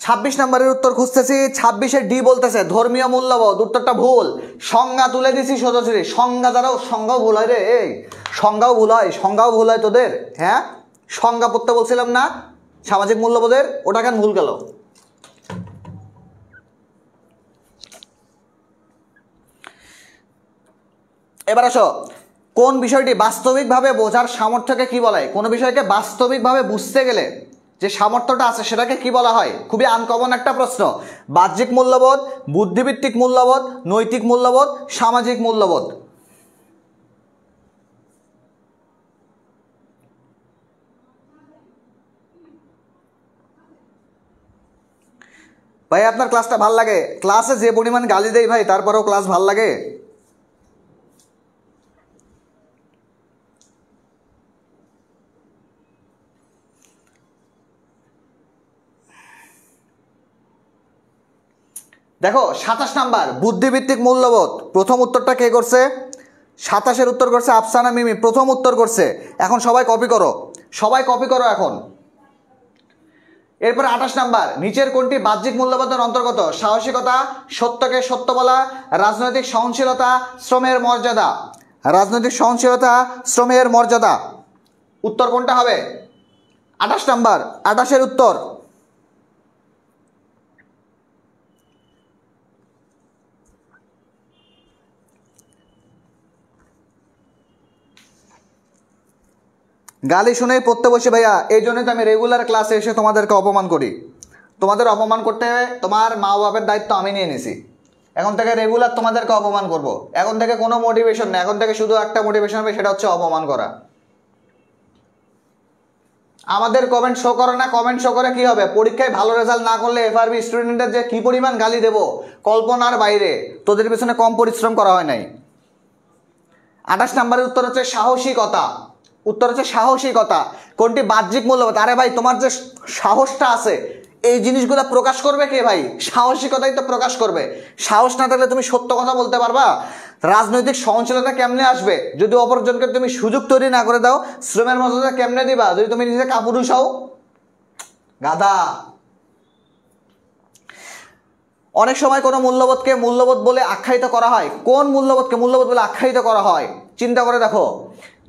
ছাব্বিশ নম্বরের উত্তর খুঁজতেছি, 26-এ ডি বলতেছে ধর্মীয় মূল্যবোধ। উত্তরটা ভুল, সংজ্ঞা তুলে দিছি সোজাসুজি। সংজ্ঞা দ্বারাও সংজ্ঞাও ভুল হয় রে, এই সংজ্ঞাও ভুল হয়, সংজ্ঞাও ভুল হয় তোদের। হ্যাঁ, সংজ্ঞা পড়তে বলছিলাম না সামাজিক মূল্যবোধের, ওটা কেন ভুল গেল? এবার আসো, কোন বিষয়টি বাস্তবিকভাবে বোঝার সামর্থ্যকে কি বলা হয়? কোনো বিষয়কে বাস্তবিকভাবে বুঝতে গেলে যে সামর্থ্যটা আছে সেটাকে কি বলা হয়? খুবই আনকমন একটা প্রশ্ন। বাহ্যিক মূল্যবোধ, বুদ্ধিভিত্তিক মূল্যবোধ, নৈতিক মূল্যবোধ, সামাজিক মূল্যবোধ। ভাই আপনার ক্লাসটা ভাল লাগে? ক্লাসে যে পরিমাণ গালি দেয় ভাই, তারপরেও ক্লাস ভাল লাগে? দেখো 27 নাম্বার, বুদ্ধিভিত্তিক মূল্যবোধ। প্রথম উত্তরটা কে করছে? 27-এর উত্তর করছে আফসানা মিমি, প্রথম উত্তর করছে। এখন সবাই কপি করো, সবাই কপি করো এখন। এরপর 28 নাম্বার, নিচের কোনটি বাহ্যিক মূল্যবোধের অন্তর্গত? সাহসিকতা, সত্যকে সত্য বলা, রাজনৈতিক সহনশীলতা, শ্রমের মর্যাদা। রাজনৈতিক সহনশীলতা, শ্রমের মর্যাদা। উত্তর কোনটা হবে? 28 নাম্বার, 28-এর উত্তর। গালি শুনেই পড়তে বসে ভাইয়া, এই জন্যই তো আমি রেগুলার ক্লাসে এসে তোমাদেরকে অপমান করি। তোমাদের অপমান করতে তোমার মা বাপের দায়িত্ব আমি নিয়ে নিছি। এখন থেকে রেগুলার তোমাদেরকে অপমান করব। এখন থেকে কোনো মোটিভেশন নেই, এখন থেকে শুধু একটা মোটিভেশন হবে, সেটা হচ্ছে অপমান করা। আমাদের কমেন্ট শো করে না, কমেন্ট শো করে কি হবে? পরীক্ষায় ভালো রেজাল্ট না করলে এফআরবি স্টুডেন্টদের যে কি পরিমাণ গালি দেব, কল্পনার বাইরে। তোদের পিছনে কম পরিশ্রম করা হয় নাই। 28 নম্বরের উত্তর হচ্ছে সাহসিকতা। উত্তর হচ্ছে সাহসিকতা। কোনটি বাহ্যিক মূল্যবোধ? আরে ভাই, তোমার যে সাহসটা আছে, এই জিনিসগুলো প্রকাশ করবে কে ভাই? সাহসিকতাই তো প্রকাশ করবে। সাহস না থাকলে তুমি সত্য কথা বলতে পারবা? রাজনৈতিক সহনশীলতা কেমনে আসবে যদি অপরজনকে তুমি সুযোগ তৈরি না করে দাও? শ্রমের মর্যাদা কেমনে দিবা যদি তুমি নিজে কাপুরুষ হও? গাধা। অনেক সময় কোনো মূল্যবোধকে মূল্যবোধ বলে আখ্যায়িত করা হয়। কোন মূল্যবোধকে মূল্যবোধ বলে আখ্যায়িত করা হয়? চিন্তা করে দেখো।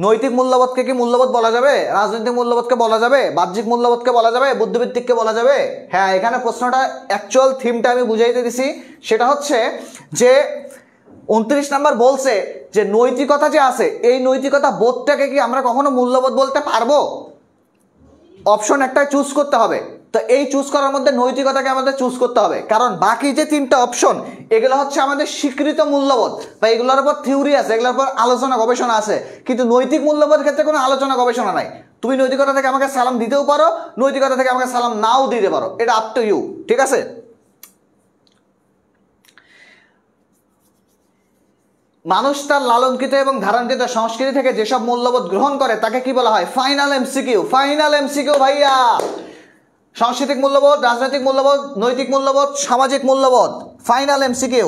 নৈতিক মূল্যবোধকে কি মূল্যবোধ বলা যাবে? রাজনৈতিক মূল্যবোধকে বলা যাবে? বাহ্যিক মূল্যবোধকে বলা যাবে? বুদ্ধিভিত্তিককে বলা যাবে? হ্যাঁ, এখানে প্রশ্নটা অ্যাকচুয়াল থিমটা আমি বুঝাইতে দিছি। সেটা হচ্ছে যে 29 নাম্বার বলছে যে নৈতিকতা যে আছে, এই নৈতিকতা বোধটাকে কি আমরা কখনো মূল্যবোধ বলতে পারবো? অপশন একটাই চুজ করতে হবে। তো এই চুজ করার মধ্যে নৈতিকতাকে আমাদের চুজ করতে হবে, কারণ বাকি যে 3টা অপশন এগুলো হচ্ছে আমাদের স্বীকৃত মূল্যবোধ বা এগুলোর উপর থিওরি আছে, এগুলোর উপর আলোচনা গবেষণা আছে। কিন্তু নৈতিক মূল্যবোধের ক্ষেত্রে কোনো আলোচনা গবেষণা নাই। তুমি নৈতিকতা থেকে আমাকে সালাম দিতেও পারো, নৈতিকতা থেকে আমাকে সালাম নাও দিতে পারো, এটা আপ টু ইউ। ঠিক আছে? মানুষ তার লালনকৃত এবং ধারণকৃত সংস্কৃতি থেকে যেসব মূল্যবোধ গ্রহণ করে তাকে কি বলা হয়? ফাইনাল এমসিকিউ, ফাইনাল এমসিকিউ ভাইয়া। সাংস্কৃতিক মূল্যবোধ, রাজনৈতিক মূল্যবোধ, নৈতিক মূল্যবোধ, সামাজিক মূল্যবোধ। Final MCQ.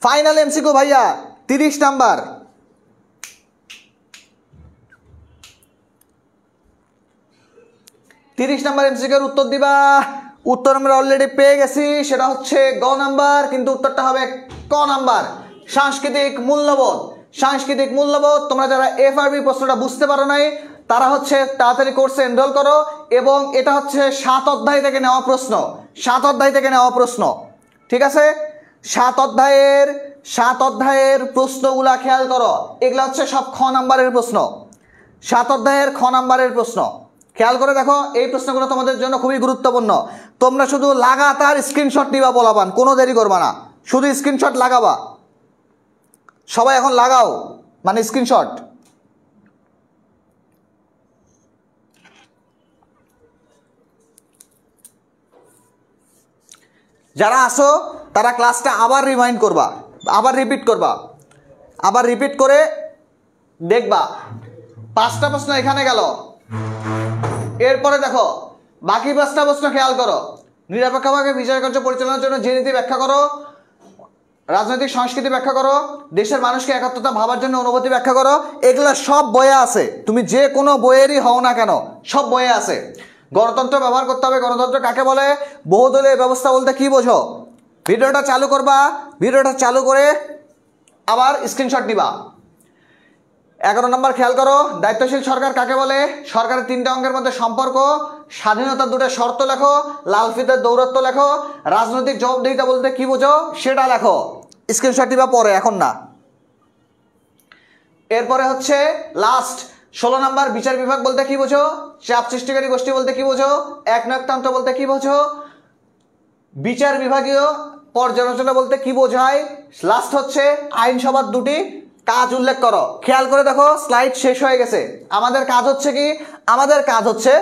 ফাইনাল এমসিকিউ ভাইয়া 30 নাম্বার। এমসিকিউর উত্তর দিবা। উত্তর আমরা অলরেডি পেয়ে গেছি, সেটা হচ্ছে গ নাম্বার, কিন্তু উত্তরটা হবে ক নাম্বার, সাংস্কৃতিক মূল্যবোধ। সাংস্কৃতিক মূল্যবোধ। তোমরা যারা এফআরবি প্রশ্নটা বুঝতে পারো নাই তারা হচ্ছে তাড়াতাড়ি কোর্সে এনরোল করো, এবং এটা হচ্ছে 7 অধ্যায় থেকে নেওয়া প্রশ্ন। 7 অধ্যায় থেকে নেওয়া প্রশ্ন, ঠিক আছে? 7 অধ্যায়ের প্রশ্নগুলা খেয়াল করো, এগুলা হচ্ছে সব খ নাম্বারের প্রশ্ন। 7 অধ্যায়ের খ নাম্বারের প্রশ্ন খেয়াল করে দেখো। এই প্রশ্নগুলো তোমাদের জন্য খুবই গুরুত্বপূর্ণ। তোমরা শুধু লাগাতার স্ক্রিনশট নিবা, বলাবান, কোনো দেরি করবা না, শুধু স্ক্রিনশট লাগাবা। সবাই এখন লাগাও, মানে স্ক্রিনশট। যারা আসো তারা ক্লাসটা আবার রিমাইন্ড করবা, আবার রিপিট করবা, আবার রিপিট করে দেখবা। 5টা প্রশ্ন এখানে গেল। এরপরে দেখো বাকি 5টা প্রশ্ন খেয়াল করো। নিরপেক্ষভাবে বিচার কার্য পরিচালনার জন্য যে নীতি ব্যাখ্যা করো, রাজনৈতিক সংস্কৃতি ব্যাখ্যা করো, দেশের মানুষকে একাত্মতা ভাবার জন্য অনুভূতি ব্যাখ্যা করো। এগুলা সব বইয়ে আছে, তুমি যে কোনো বইয়েরই হও না কেন, সব বইয়ে আছে। গণতন্ত্র ব্যবহার করতে হবে, গণতন্ত্র কাকে বলে, বহুদলীয় ব্যবস্থা বলতে কি বোঝো। ভিডিওটা চালু করবা, ভিডিওটা চালু করে আবার স্ক্রিনশট নিবা। 11 নম্বর খেয়াল করো, দায়িত্বশীল সরকার কাকে বলে, সরকারের 3টে অঙ্গের মধ্যে সম্পর্ক, স্বাধীনতার 2টা শর্ত লেখো, লাল ফিতের দৌরত্ব লেখো, রাজনৈতিক জবাবদিহিতা বলতে কি বোঝো সেটা লেখো। স্ক্রিনশট দিবা পরে, এখন না। এরপরে হচ্ছে লাস্ট 16 নম্বর, বিচার বিভাগ বলতে কি বোঝো, চাপ সৃষ্টিকারী গোষ্ঠী বলতে কি বোঝো, একনায়কতন্ত্র বলতে কি বোঝো, বিচার বিভাগীয় পর্যালোচনা বলতে কি বোঝায়। লাস্ট হচ্ছে আইনসভার 2টি কাজ উল্লেখ করো। খেয়াল করে দেখো, স্লাইড শেষ হয়ে গেছে। আমাদের কাজ হচ্ছে কি, আমাদের কাজ হচ্ছে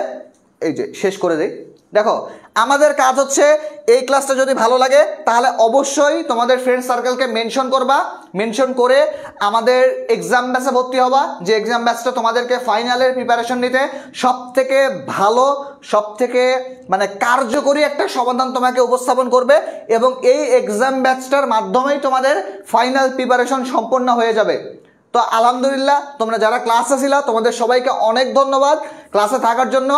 এই যে শেষ করে দেই। দেখো আমাদের কাজ হচ্ছে, এই ক্লাসটা যদি ভালো লাগে তাহলে অবশ্যই তোমাদের ফ্রেন্ড সার্কেলকে মেনশন করবা, মেনশন করে আমাদের এক্সাম ব্যাচে ভর্তি হবা, যে এক্সাম ব্যাচটা তোমাদেরকে ফাইনালের প্রিপারেশন নিতে সবথেকে ভালো, সবথেকে মানে কার্যকরী একটা সমাধান তোমাকে উপস্থাপন করবে, এবং এই এক্সাম ব্যাচটার মাধ্যমেই তোমাদের ফাইনাল প্রিপারেশন সম্পন্ন হয়ে যাবে। তো আলহামদুলিল্লাহ, তোমরা যারা ক্লাসে ছিলা তোমাদের সবাইকে অনেক ধন্যবাদ ক্লাসে থাকার জন্য।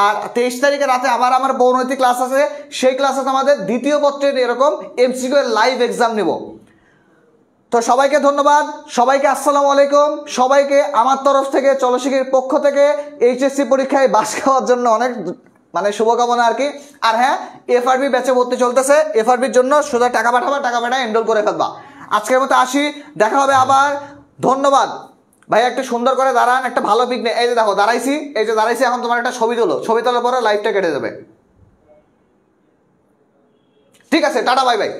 আর 23 তারিখে রাতে আবার আমার পৌরনীতি ক্লাস আছে, সেই ক্লাসে আমাদের দ্বিতীয় পত্রের এরকম এমসিকিউ এর লাইভ এক্সাম নেব। তো সবাইকে ধন্যবাদ, সবাইকে আসসালামু আলাইকুম, সবাইকে আমার তরফ থেকে, চলশিখির পক্ষ থেকে এইচএসসি পরীক্ষায় বাস খাওয়ার জন্য অনেক মানে শুভকামনা আর কি। আর হ্যাঁ, এফআরবি ব্যাচে ভর্তি চলতেছে, এফআরবির জন্য সোজা টাকা পাঠাবা, টাকা পাঠায় এনরোল করে ফেলবা। আজকের মতো আসি, দেখা হবে আবার। ধন্যবাদ ভাই। একটু সুন্দর করে দাঁড়ান, একটা ভালো পিক নেই। এই যে দেখো দাঁড়াইছি, এই যে দাঁড়াইছি, এখন তোমার একটা ছবি তোলো, ছবি তোলার পরে লাইভটা কেটে যাবে। ঠিক আছে, টাটা, বাই বাই।